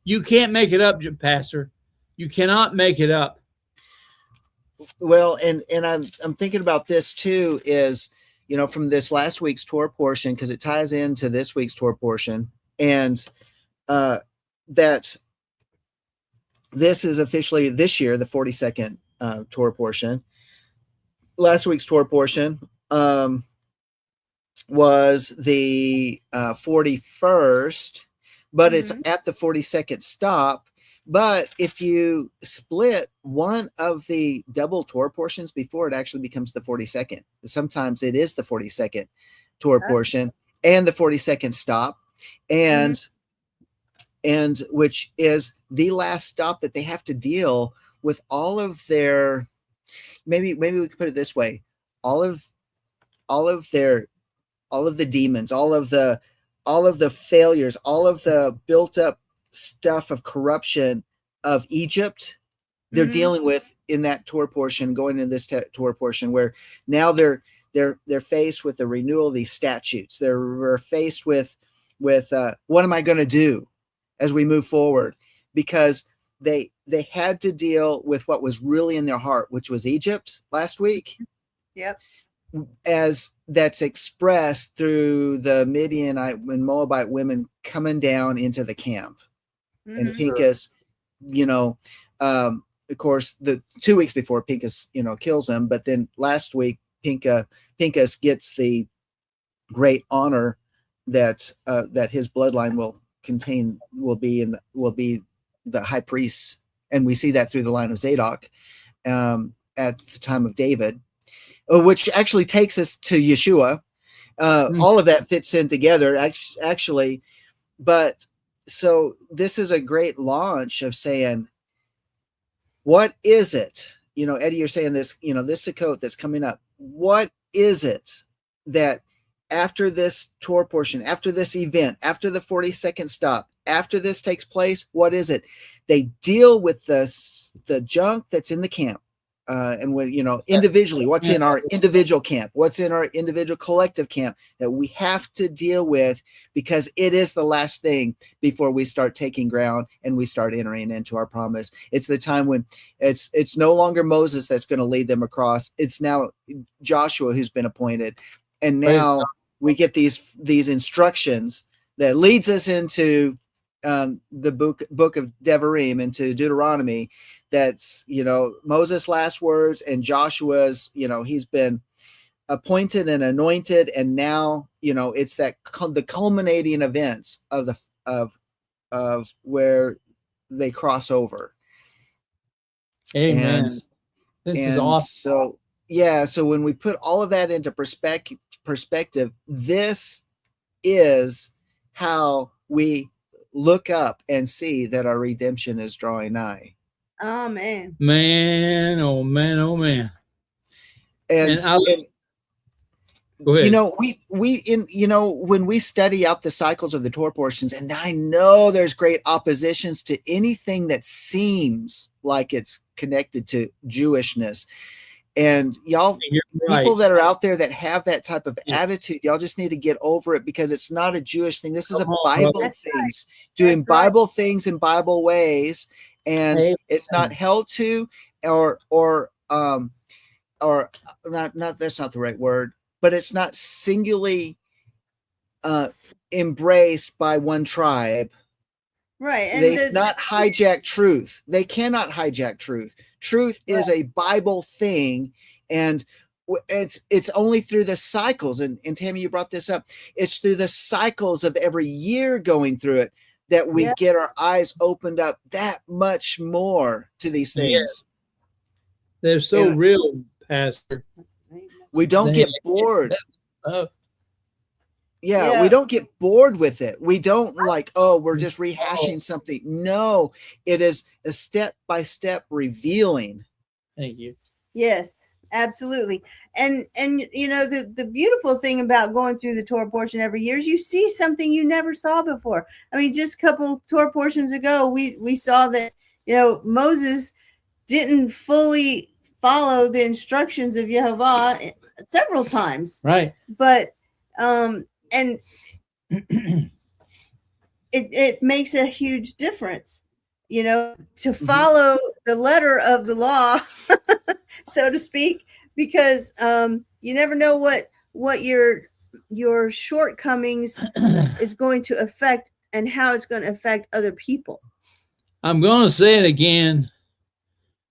You can't make it up, Pastor. You cannot make it up. well, and I'm thinking about this too, is from this last week's Torah portion, because it ties into this week's Torah portion, and that this is officially this year the 42nd Torah portion. Last week's Torah portion was the 41st, but it's at the 42nd stop. But if you split one of the double Torah portions before, it actually becomes the 42nd. Sometimes it is the 42nd Torah portion and the 42nd stop, and which is the last stop that they have to deal with all of their, maybe we could put it this way, all of the demons, all of the failures, all of the built up stuff of corruption of Egypt, they're dealing with in that Torah portion, going into this Torah portion, where now they're faced with the renewal of these statutes. They're faced with what am I going to do as we move forward, because they had to deal with what was really in their heart, which was Egypt last week. Yep. As that's expressed through the Midianite and Moabite women coming down into the camp. And Pincus, of course, the 2 weeks before Pincus, kills him. But then last week, Pincus gets the great honor that his bloodline will be the high priest, and we see that through the line of Zadok at the time of David, which actually takes us to Yeshua. All of that fits in together, actually. But so this is a great launch of saying, what is it? Eddie, you're saying this, this Sukkot that's coming up. What is it that after this Torah portion, after this event, after the 42nd stop, after this takes place, what is it? They deal with the junk that's in the camp. And when, individually, what's in our individual camp, what's in our individual collective camp that we have to deal with, because it is the last thing before we start taking ground and we start entering into our promise. It's the time when it's no longer Moses that's going to lead them across. It's now Joshua who's been appointed. And now we get these instructions that leads us into the book of Devarim, into Deuteronomy. That's, Moses' last words, and Joshua's, he's been appointed and anointed. And now, it's that the culminating events of where they cross over. Amen. This is awesome. So when we put all of that into perspective, this is how we look up and see that our redemption is drawing nigh. Oh man. Man, oh man, oh man. And go ahead. when we study out the cycles of the Torah portions, and I know there's great oppositions to anything that seems like it's connected to Jewishness. And y'all, people that are out there that have that type of attitude, y'all just need to get over it, because it's not a Jewish thing. This is a Bible thing, doing Bible things in Bible ways. And it's not held to, or not, that's not the right word, but it's not singularly embraced by one tribe. Right. And They not hijack truth. They cannot hijack truth. Truth is a Bible thing, and it's only through the cycles. And Tammy, you brought this up. It's through the cycles of every year going through it that we get our eyes opened up that much more to these things. Yeah. They're so real, Pastor. We don't get bored. We don't get bored with it. We don't like, oh, we're just rehashing something. No, it is a step-by-step revealing. Thank you. Yes, absolutely. And you know, the beautiful thing about going through the Torah portion every year is you see something you never saw before. I mean, just a couple Torah portions ago, we saw that, you know, Moses didn't fully follow the instructions of Yehovah several times. Right. But and it makes a huge difference, you know, to follow the letter of the law, so to speak, because you never know what your shortcomings is going to affect and how it's going to affect other people. I'm going to say it again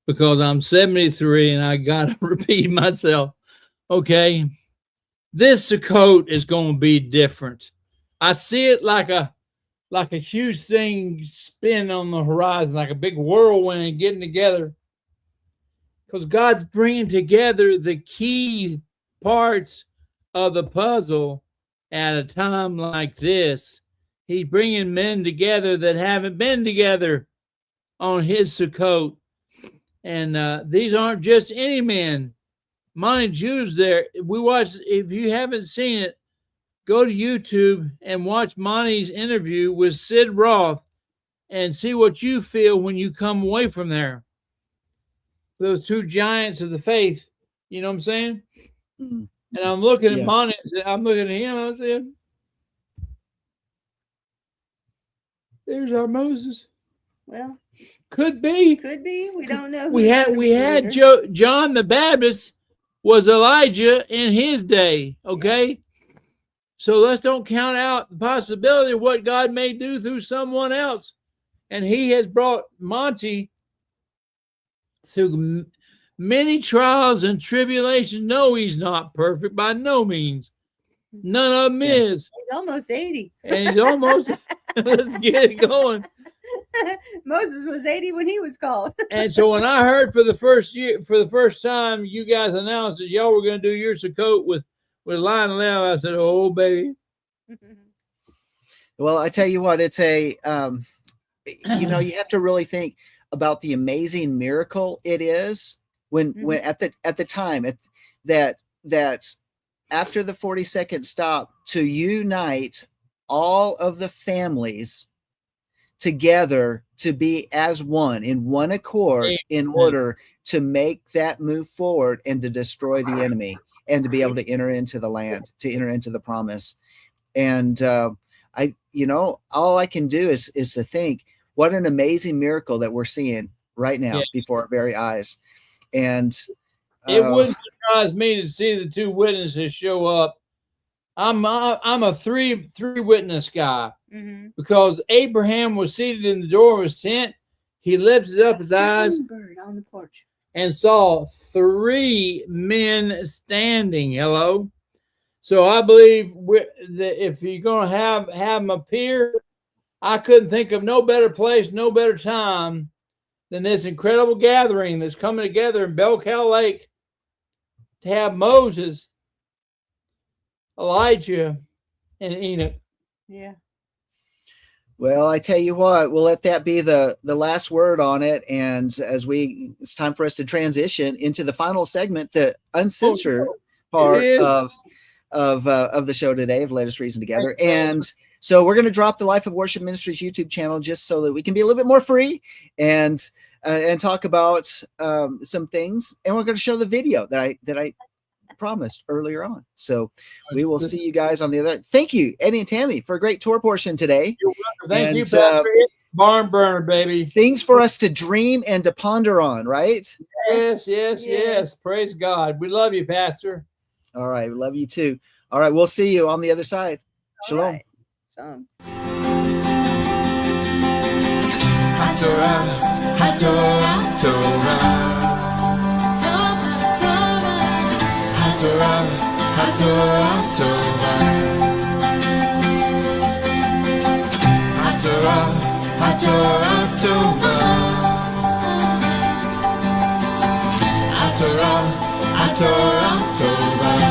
because I'm 73 and I got to repeat myself. Okay. This Sukkot is going to be different. I see it like a huge thing spin on the horizon, like a big whirlwind getting together. Because God's bringing together the key parts of the puzzle at a time like this. He's bringing men together that haven't been together on his Sukkot. And these aren't just any men. Monty Jew's there. We watched, if you haven't seen it, go to YouTube and watch Monty's interview with Sid Roth and see what you feel when you come away from there. Those two giants of the faith. You know what I'm saying? Mm-hmm. And I'm looking at Monty, I'm looking at him, and I'm saying, there's our Moses. Well, could be. We don't know. We had John the Baptist was Elijah in his day, okay? Yeah. So let's don't count out the possibility of what God may do through someone else. And he has brought Monty through many trials and tribulations. No, he's not perfect by no means. None of them is. He's almost 80. And he's almost, let's get it going. Moses was 80 when he was called. And so when I heard for the first time, you guys announced that y'all were going to do your Sukkot with Lionel, I said, "Oh, baby." Well, I tell you what, it's a, you know, you have to really think about the amazing miracle it is when at the time that after the 42nd stop to unite all of the families together to be as one in one accord in order to make that move forward and to destroy the enemy and to be able to enter into the land, to enter into the promise. And you know, all I can do is to think what an amazing miracle that we're seeing right now before our very eyes. And it wouldn't surprise me to see the two witnesses show up. I'm a three witness guy because Abraham was seated in the door of his tent. He lifted up his eyes on the porch and saw 3 men standing. Hello. So I believe that if you're going to have them appear, I couldn't think of no better place, no better time than this incredible gathering that's coming together in Bell Cow Lake to have Moses, Elijah, and Enoch. Yeah. Well, I tell you what, we'll let that be the last word on it. And it's time for us to transition into the final segment, the uncensored part of the show today of Let Us Reason Together. And so we're going to drop the Life of Worship Ministries YouTube channel just so that we can be a little bit more free and talk about some things. And we're going to show the video that I promised earlier on. So we will see you guys on the other. Thank you, Eddie and Tammy, for a great tour portion today. You're welcome. Thank you, Pastor. Barn burner, baby. Things for us to dream and to ponder on, right? Yes. Praise God. We love you, Pastor. All right. Love you too. All right. We'll see you on the other side. Shalom. All right. Shalom. HaTorah, HaTorah, Torah. HaTorah, HaTorah, Torah. HaTorah, HaTorah, Torah. HaTorah, HaTorah, Torah.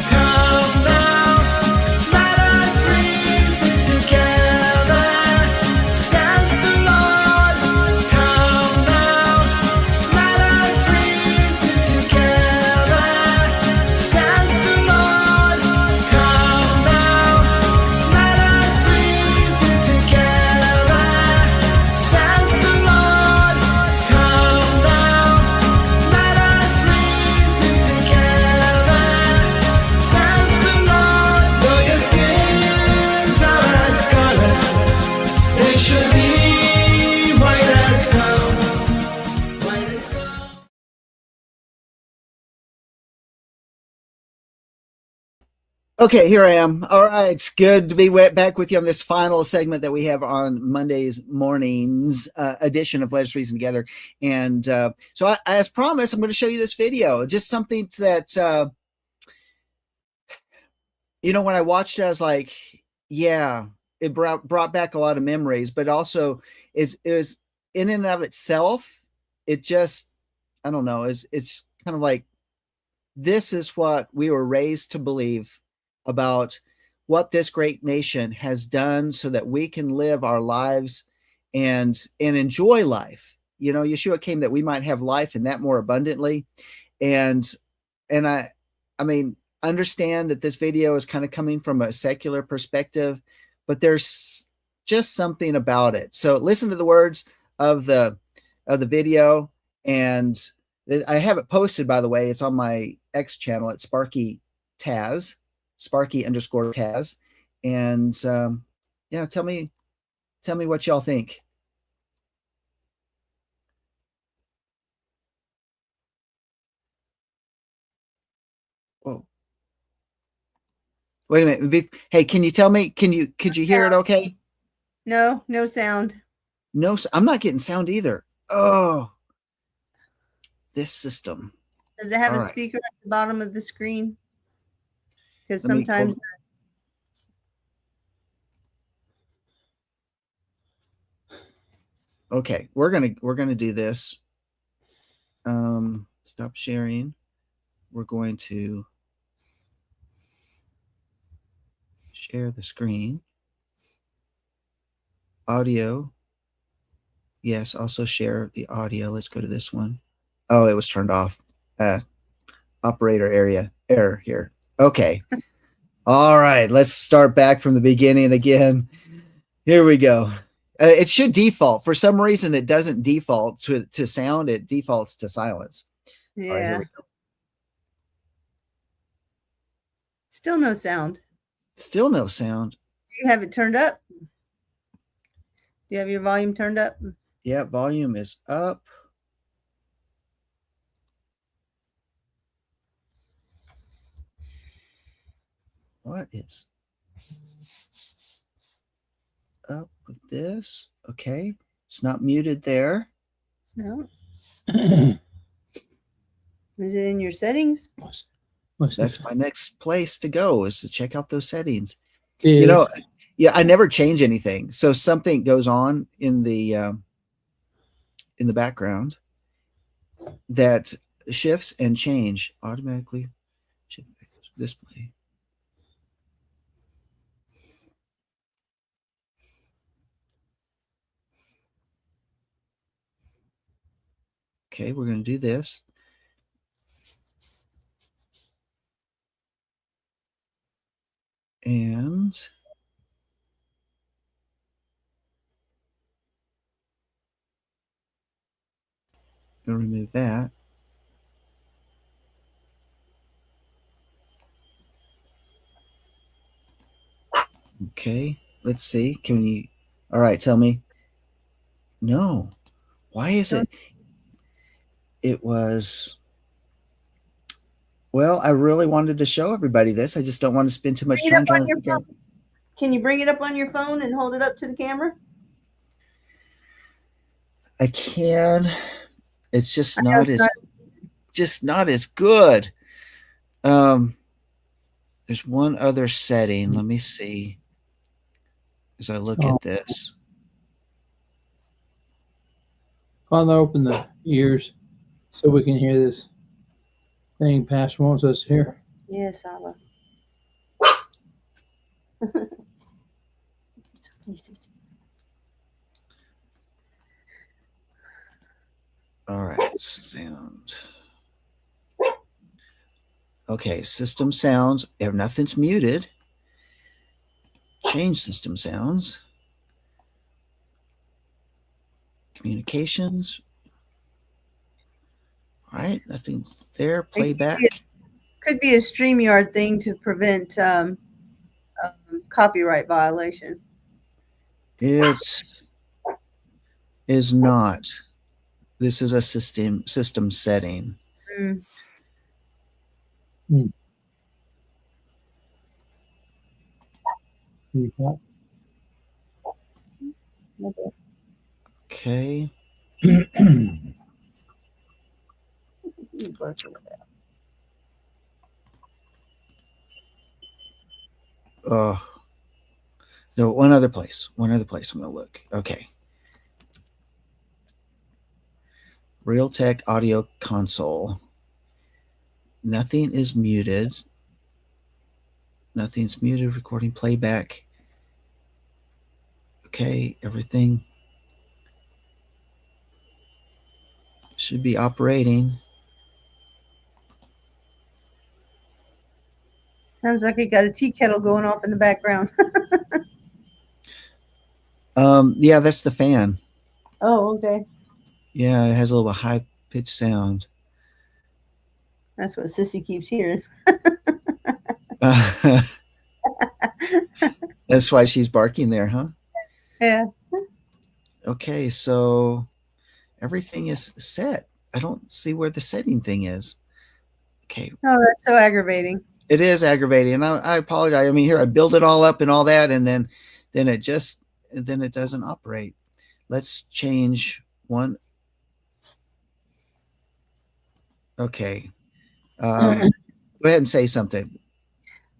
Come now, let us reason together, says the Lord. Come now, let us reason together, says the Lord. Come now, let us reason together, says the Lord. Come now, let us reason together, says the Lord. Though your sins are as scarlet, they should be white as snow. White as snow. Okay, here I am. All right, it's good to be back with you on this final segment that we have on Mondays mornings edition of Let's Reason Together. And so, as promised, I'm going to show you this video. Just something that when I watched it, I was like, yeah, it brought back a lot of memories. But also, it was in and of itself, it just, I don't know, it's kind of like, this is what we were raised to believe about what this great nation has done so that we can live our lives and enjoy life. Yeshua came that we might have life and that more abundantly. And I mean, understand that this video is kind of coming from a secular perspective, but there's just something about it. So listen to the words of the video, and I have it posted, by the way. It's on my X channel at Sparky _Taz. And yeah, tell me what y'all think. Whoa. Wait a minute. Hey, can you tell me, could you hear it okay? No sound. No, I'm not getting sound either. Oh, this system. Does it have All a right. speaker at the bottom of the screen? Because Let me sometimes Okay, we're gonna do this. Stop sharing. We're going to share the screen. Audio. Yes, also share the audio. Let's go to this one. Oh, it was turned off. Operator error here. Okay. All right, let's start back from the beginning again. Here we go. It should default. For some reason, it doesn't default to sound. It defaults to silence. yeah. All right, here we go. Still no sound. Still no sound. Do you have it turned up? Do you have your volume turned up? Yeah, volume is up. What is up with this? Okay, it's not muted there. No. Is it in your settings? That's my next place to go, is to check out those settings. Yeah. I never change anything, so something goes on in the background that shifts and change automatically. Shift display. Okay, we're going to do this. And I'm going to remove that. Okay, let's see. Can you? All right, tell me. No. Why is it? It was. Well, I really wanted to show everybody this. I just don't want to spend too much Bring it time up trying on to your figure out. phone. Can you bring it up on your phone and hold it up to the camera? I can. It's just I know not it's not as good. There's one other setting. Let me see. As I look at this. Father, open the ears so we can hear this thing Pastor wants us to hear. Yes, Abba. All right, sound. Okay, system sounds. If nothing's muted. Change system sounds. Communications. All right, nothing's there. Playback. Could be a StreamYard thing to prevent copyright violation. It is not. This is a system setting. Okay. No, one other place. I'm going to look. Okay. Realtek audio console. Nothing is muted. Nothing's muted. Recording playback. Okay, everything should be operating. Sounds like you got a tea kettle going off in the background. Yeah, that's the fan. Oh, okay. Yeah, it has a little high pitched sound. That's what Sissy keeps hearing. That's why she's barking there, huh? Yeah. Okay, so everything is set. I don't see where the setting thing is. Okay. Oh, that's so aggravating. It is aggravating, and I apologize. I mean, here I build it all up and all that, and then it doesn't operate. Let's change one. Okay. Go ahead and say something.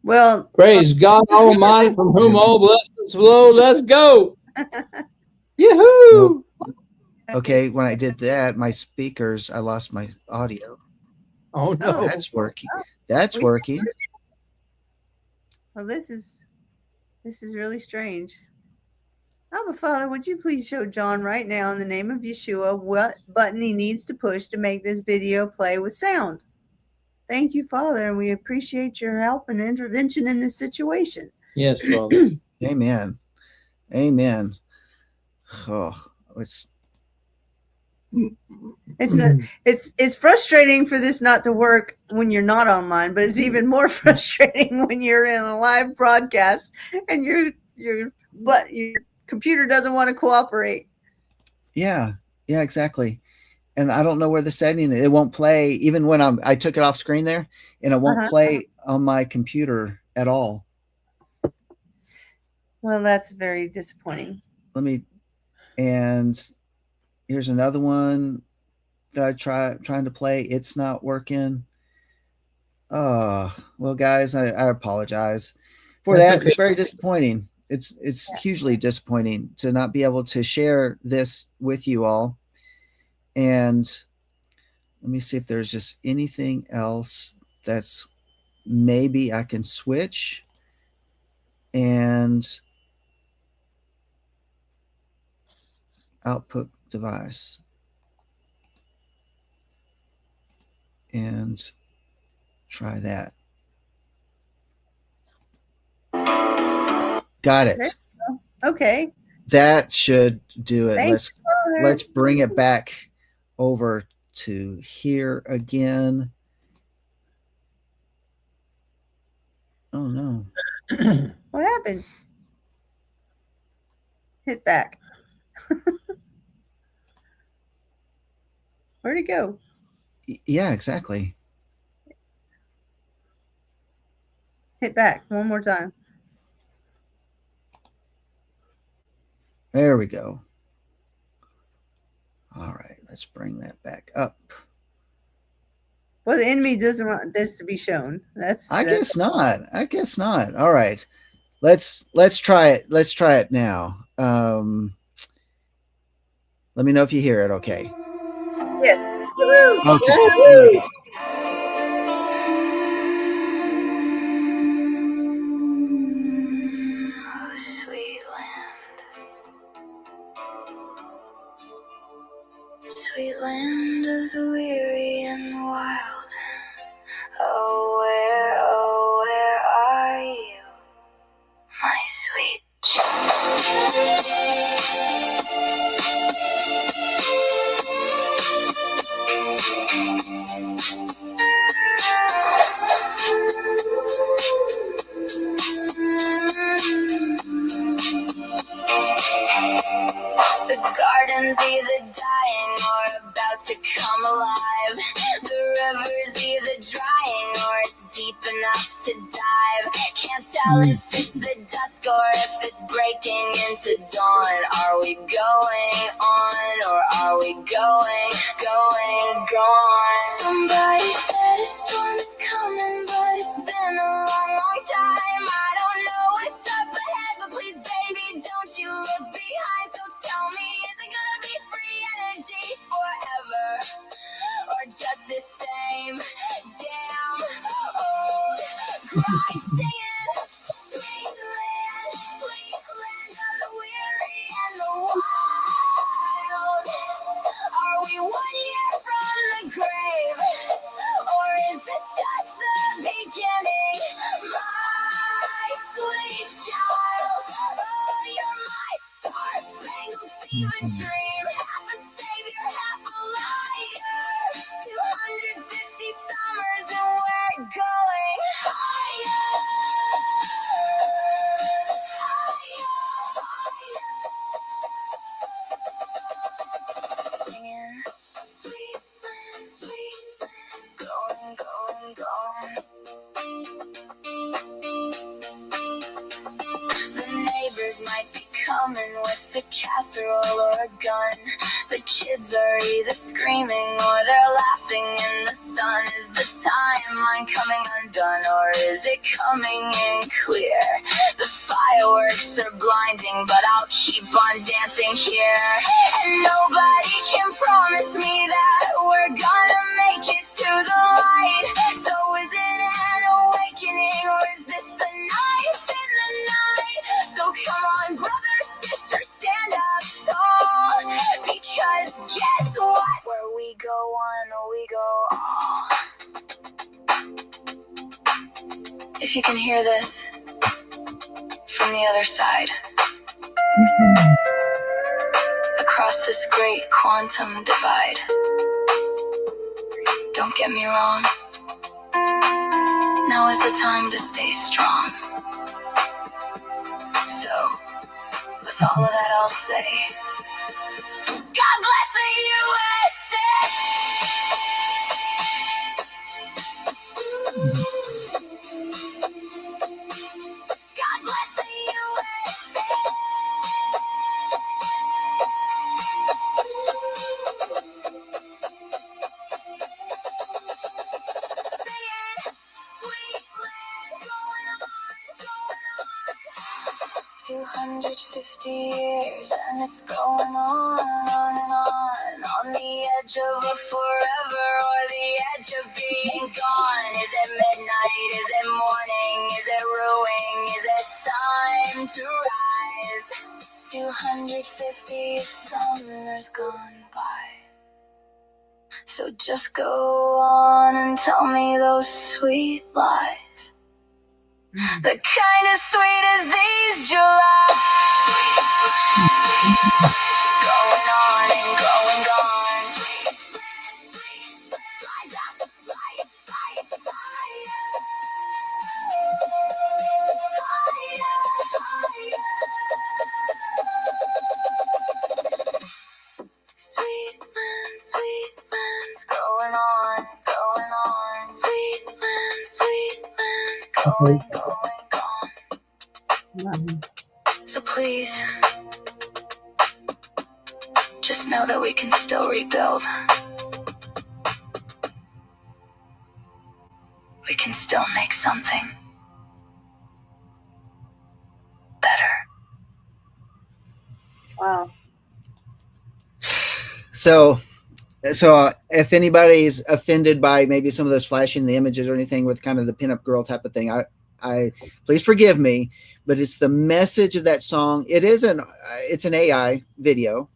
Well, praise God Almighty, from whom all blessings flow. Let's go. Yoo-hoo! Okay, when I did that, my speakers, I lost my audio. Oh no. That's working. That's working. Well, this is really strange. Abba Father, would you please show John right now in the name of Yeshua what button he needs to push to make this video play with sound? Thank you, Father, and we appreciate your help and intervention in this situation. Yes, Father. Amen. Amen. Oh, let's. It's frustrating for this not to work when you're not online, but it's even more frustrating when you're in a live broadcast and your computer doesn't want to cooperate. Yeah, exactly. And I don't know where the setting is. It won't play even when I took it off screen there, and it won't play on my computer at all. Well, that's very disappointing. And here's another one that I trying to play. It's not working. Oh, well, guys, I apologize for that. Okay. It's very disappointing. It's hugely disappointing to not be able to share this with you all. And let me see if there's just anything else that's maybe I can switch and output device and try that. Got it. Okay. That should do it. Thanks, let's bring it back over to here again. Oh no. What happened? Hit back. Where'd it go? Yeah, exactly. Hit back one more time. There we go. All right, let's bring that back up. Well, the enemy doesn't want this to be shown. I guess not. I guess not. All right. Let's try it. Let's try it now. Let me know if you hear it okay. Yes. Okay. There we go. Sweet land of the weary and the wild. Oh, where are you, my sweet? The garden's either dying or about to come alive. The river's either drying or it's deep enough to dive. Can't tell if it's the dusk or if it's breaking into dawn. Are we going on or are we going gone? Somebody said a storm is coming, but it's been a long time. I don't know what's up ahead, but please, baby, don't you look behind. So tell me, is it gonna be free energy forever, or just the same damn old grind? Singing, sweet land of the weary and the wild. Are we 1 year from the grave, or is this just the beginning? My sweet child, oh, you're my star-spangled fever dream. Half a savior, half a liar. 250 summers and we're going higher. Singing, sweet land, going. The neighbors might be coming with a casserole or a gun. The kids are either screaming or they're laughing in the sun. Is the timeline coming undone, or is it coming in clear? The fireworks are blinding, but I'll keep on dancing here. And nobody can promise me that we're gonna make it to the light. So is it an awakening, or is this a knife in the night? So come on, brother, sister, stand up tall, because guess what? Where we go on, we go on. If you can hear this from the other side, across this great quantum divide, don't get me wrong, now is the time to stay strong. So, with all of that, I'll say, God bless the USA! God bless the USA! Singing, sweet land, going on. 250 years and it's going on and on the edge of a forever or the edge of being gone. Is it midnight? Is it morning? Is it ruining? Is it time to rise? 250 summers gone by. So just go on and tell me those sweet lies. The kind as sweet as these Julys. Going on and going gone. Light up, light, higher. going, gone. Wow. So please, just know that we can still rebuild. We can still make something better. Wow. So if anybody's offended by maybe some of those flashing the images or anything with kind of the pinup girl type of thing, I please forgive me, but it's the message of that song. It's an AI video,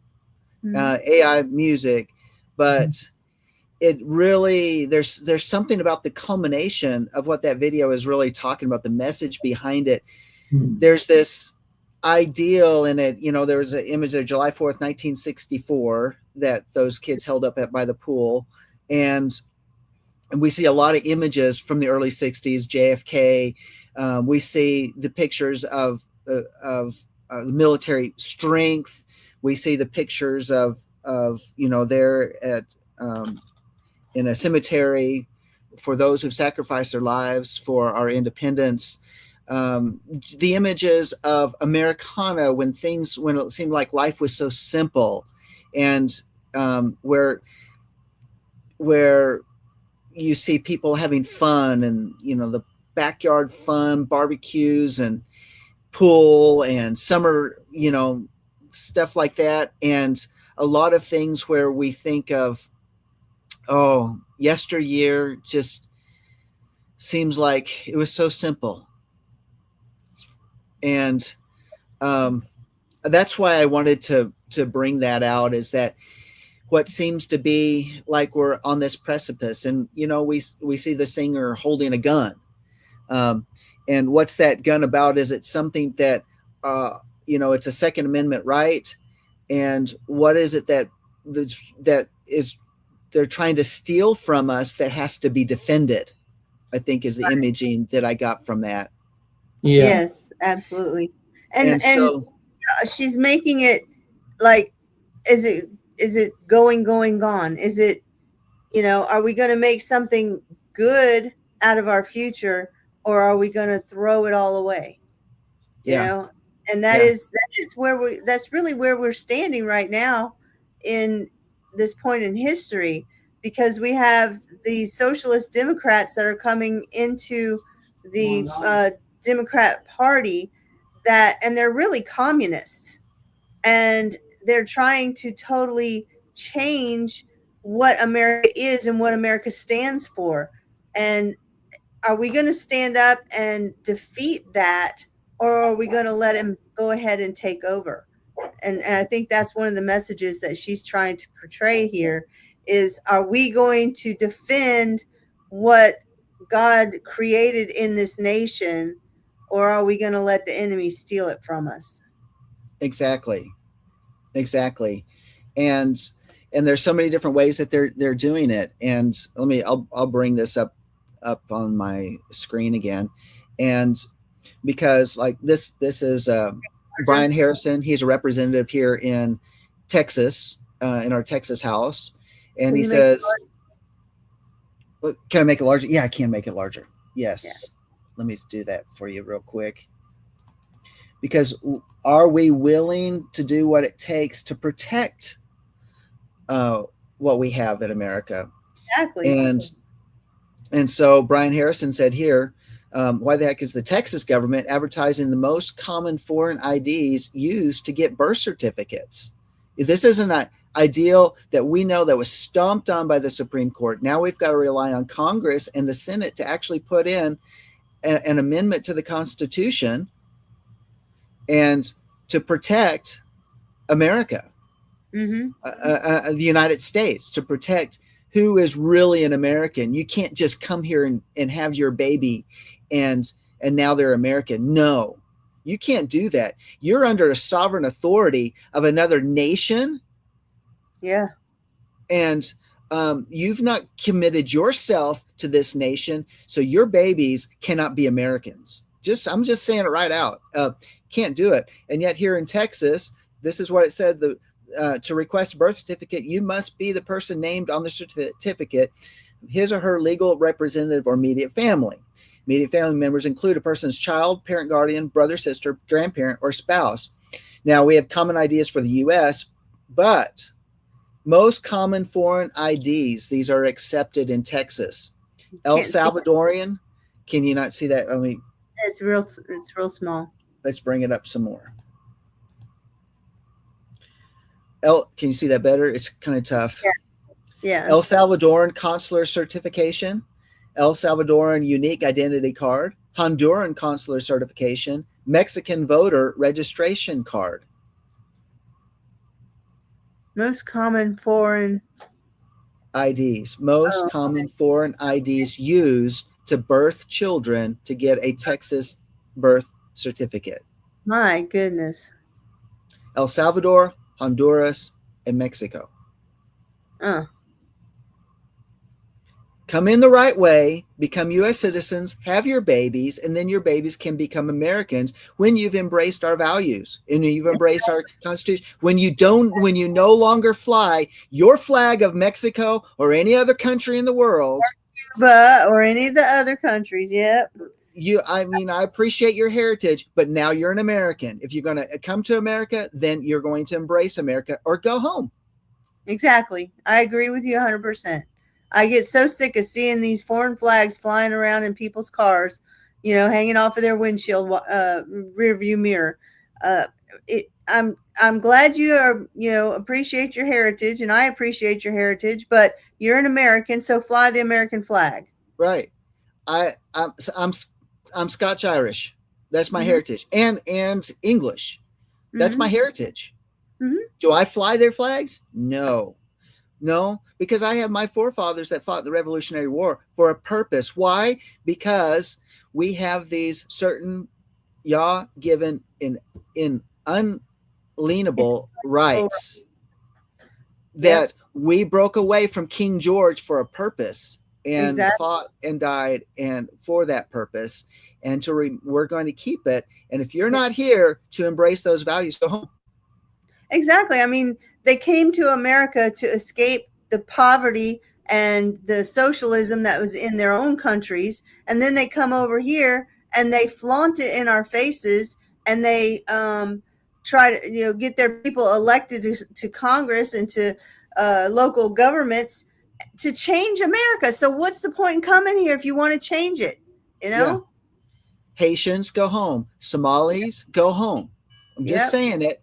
AI music, but it really, there's something about the culmination of what that video is really talking about, the message behind it. There's this ideal in it. There was an image of July 4th, 1964 that those kids held up by the pool. And we see a lot of images from the early 60s, JFK. We see the pictures of the military strength. We see the pictures of there at in a cemetery for those who've sacrificed their lives for our independence. The images of Americana when it seemed like life was so simple, and where you see people having fun, and the backyard fun, barbecues and pool and summer, stuff like that. And a lot of things where we think of, yesteryear just seems like it was so simple. And that's why I wanted to bring that out, is that what seems to be like we're on this precipice, and we see the singer holding a gun, and what's that gun about? Is it something that it's a Second Amendment right, and what is it that is they're trying to steal from us that has to be defended? I think is the imaging that I got from that. Yeah. Yes, absolutely. And so she's making it like, is it going, gone? Is it, are we going to make something good out of our future, or are we going to throw it all away? And that's really where we're standing right now in this point in history, because we have the socialist Democrats that are coming into the Democrat Party, and they're really communists, and they're trying to totally change what America is and what America stands for. And are we going to stand up and defeat that, or are we going to let him go ahead and take over? And I think that's one of the messages that she's trying to portray here is, are we going to defend what God created in this nation, or are we going to let the enemy steal it from us? Exactly. And there's so many different ways that they're doing it. And I'll bring this up on my screen again. And because like this is Brian Harrison. He's a representative here in Texas, in our Texas house. And he says, can I make it larger? Yeah, I can make it larger. Yes. Yeah. Let me do that for you real quick. Because are we willing to do what it takes to protect what we have in America? Exactly. And so Brian Harrison said here, why the heck is the Texas government advertising the most common foreign IDs used to get birth certificates? This isn't an ideal that we know that was stomped on by the Supreme Court. Now we've got to rely on Congress and the Senate to actually put in an amendment to the Constitution and to protect America, the United States, to protect who is really an American. You can't just come here and have your baby and now they're American. No, you can't do that. You're under a sovereign authority of another nation. Yeah. And you've not committed yourself to this nation, so your babies cannot be Americans. I'm just saying it right out. Can't do it. And yet here in Texas, this is what it said: to request a birth certificate, you must be the person named on the certificate, his or her legal representative or immediate family. Immediate family members include a person's child, parent, guardian, brother, sister, grandparent, or spouse. Now, we have common IDs for the U.S., but most common foreign IDs, these are accepted in Texas. El Salvadorian, can you not see that? It's real small. Let's bring it up some more. Can you see that better? It's kind of tough. Yeah. El Salvadoran consular certification, El Salvadoran unique identity card, Honduran consular certification, Mexican voter registration card. Most common foreign IDs. Most common foreign IDs used to birth children to get a Texas birth certificate. My goodness. El Salvador, Honduras, and Mexico. Come in the right way, become U.S. citizens, have your babies, and then your babies can become Americans when you've embraced our values and you've embraced our Constitution. When you no longer fly your flag of Mexico or any other country in the world, or any of the other countries. Yep. I appreciate your heritage, but now you're an American. If you're going to come to America, then you're going to embrace America or go home. Exactly. I agree with you 100%. I get so sick of seeing these foreign flags flying around in people's cars, hanging off of their windshield, rear view mirror. I'm glad you are, appreciate your heritage, and I appreciate your heritage, but you're an American, so fly the American flag. Right. I'm Scotch Irish. That's my heritage, and English. That's my heritage. Do I fly their flags? No, because I have my forefathers that fought the Revolutionary War for a purpose. Why? Because we have these certain Yah given in unalienable rights that we broke away from King George for a purpose and fought and died and for that purpose. And we're going to keep it. And if you're not here to embrace those values, go home. Exactly. I mean, they came to America to escape the poverty and the socialism that was in their own countries. And then they come over here and they flaunt it in our faces, and they try to get their people elected to Congress and to local governments to change America. So what's the point in coming here if you want to change it? Yeah. Haitians, go home. Somalis, go home. I'm just saying it.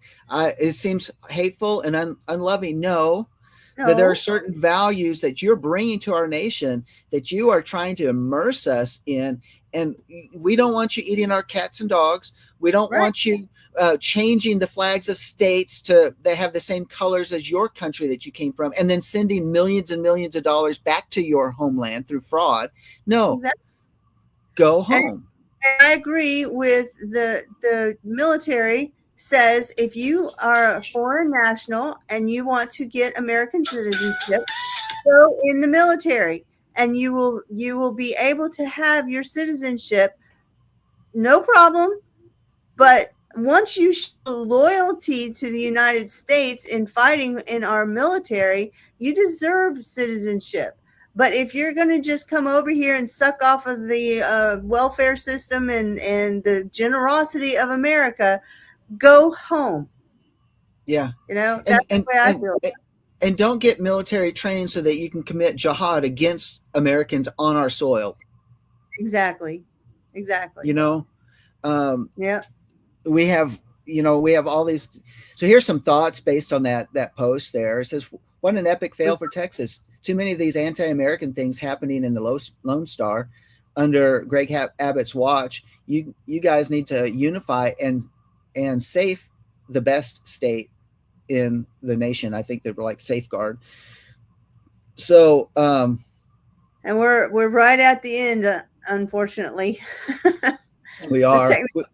It seems hateful and unloving. No, that there are certain values that you're bringing to our nation that you are trying to immerse us in. And we don't want you eating our cats and dogs. We don't want you changing the flags of states they have the same colors as your country that you came from, and then sending millions and millions of dollars back to your homeland through fraud. No, go home. And I agree with the military says if you are a foreign national and you want to get American citizenship, go in the military, and you will be able to have your citizenship, no problem. But once you show loyalty to the United States in fighting in our military, you deserve citizenship. But if you're going to just come over here and suck off of the welfare system and the generosity of America, go home. Yeah. That's the way I feel. And don't get military training so that you can commit jihad against Americans on our soil. Exactly. We have all these. So here's some thoughts based on that post there. It says, what an epic fail for Texas. Too many of these anti-American things happening in the Lone Star under Greg Abbott's watch. You guys need to unify and save the best state in the nation. I think they were like safeguard. So, and we're right at the end, unfortunately. We are. Difficulties,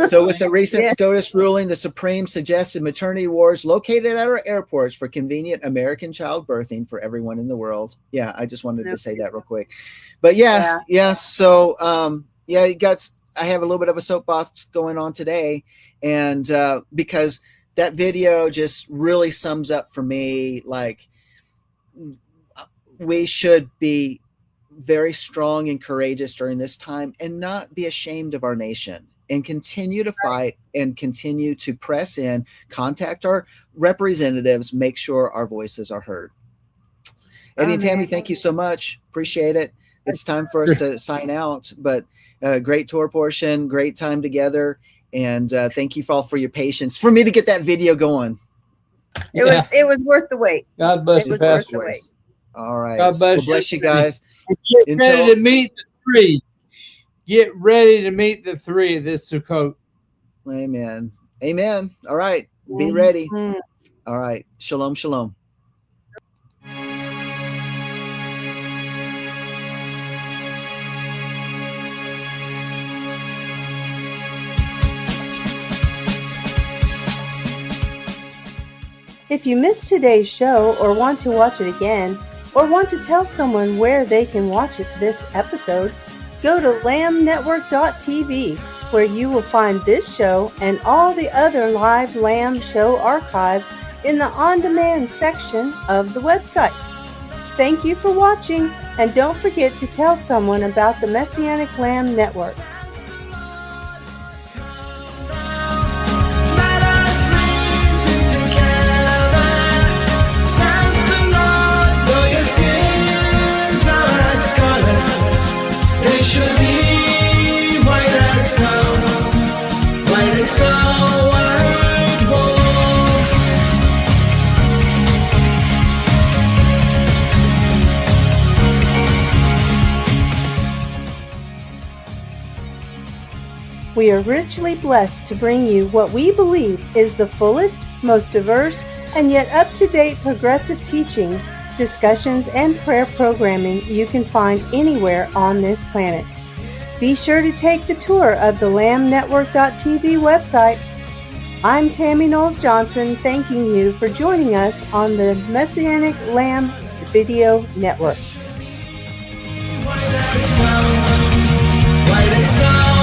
So with the recent SCOTUS ruling, the Supreme suggested maternity wards located at our airports for convenient American child birthing for everyone in the world. Yeah, I just wanted to say that real quick. But so I have a little bit of a soapbox going on today, and because that video just really sums up for me, like, we should be very strong and courageous during this time and not be ashamed of our nation, and continue to fight and continue to press in, contact our representatives, make sure our voices are heard. Eddie and Tammy, thank you so much. Appreciate it. It's time for us to sign out, but great Torah portion, great time together. And thank you all for your patience for me to get that video going. It was worth the wait. God bless you, Pastor. All right. God bless you guys. Get ready to meet the three. Get ready to meet the three of this Sukkot. Amen. Amen. All right. Be ready. All right. Shalom, shalom. If you missed today's show or want to watch it again, or want to tell someone where they can watch this episode, go to lambnetwork.tv, where you will find this show and all the other live Lamb show archives in the on-demand section of the website. Thank you for watching, and don't forget to tell someone about the Messianic Lamb Network. Should be white as snow, white as snow, white wool. We are richly blessed to bring you what we believe is the fullest, most diverse, and yet up-to-date progressive teachings, discussions, and prayer programming you can find anywhere on this planet. Be sure to take the tour of the lambnetwork.tv website. I'm Tammy Johnson, thanking you for joining us on the Messianic Lamb Video Network. White as snow, white as snow.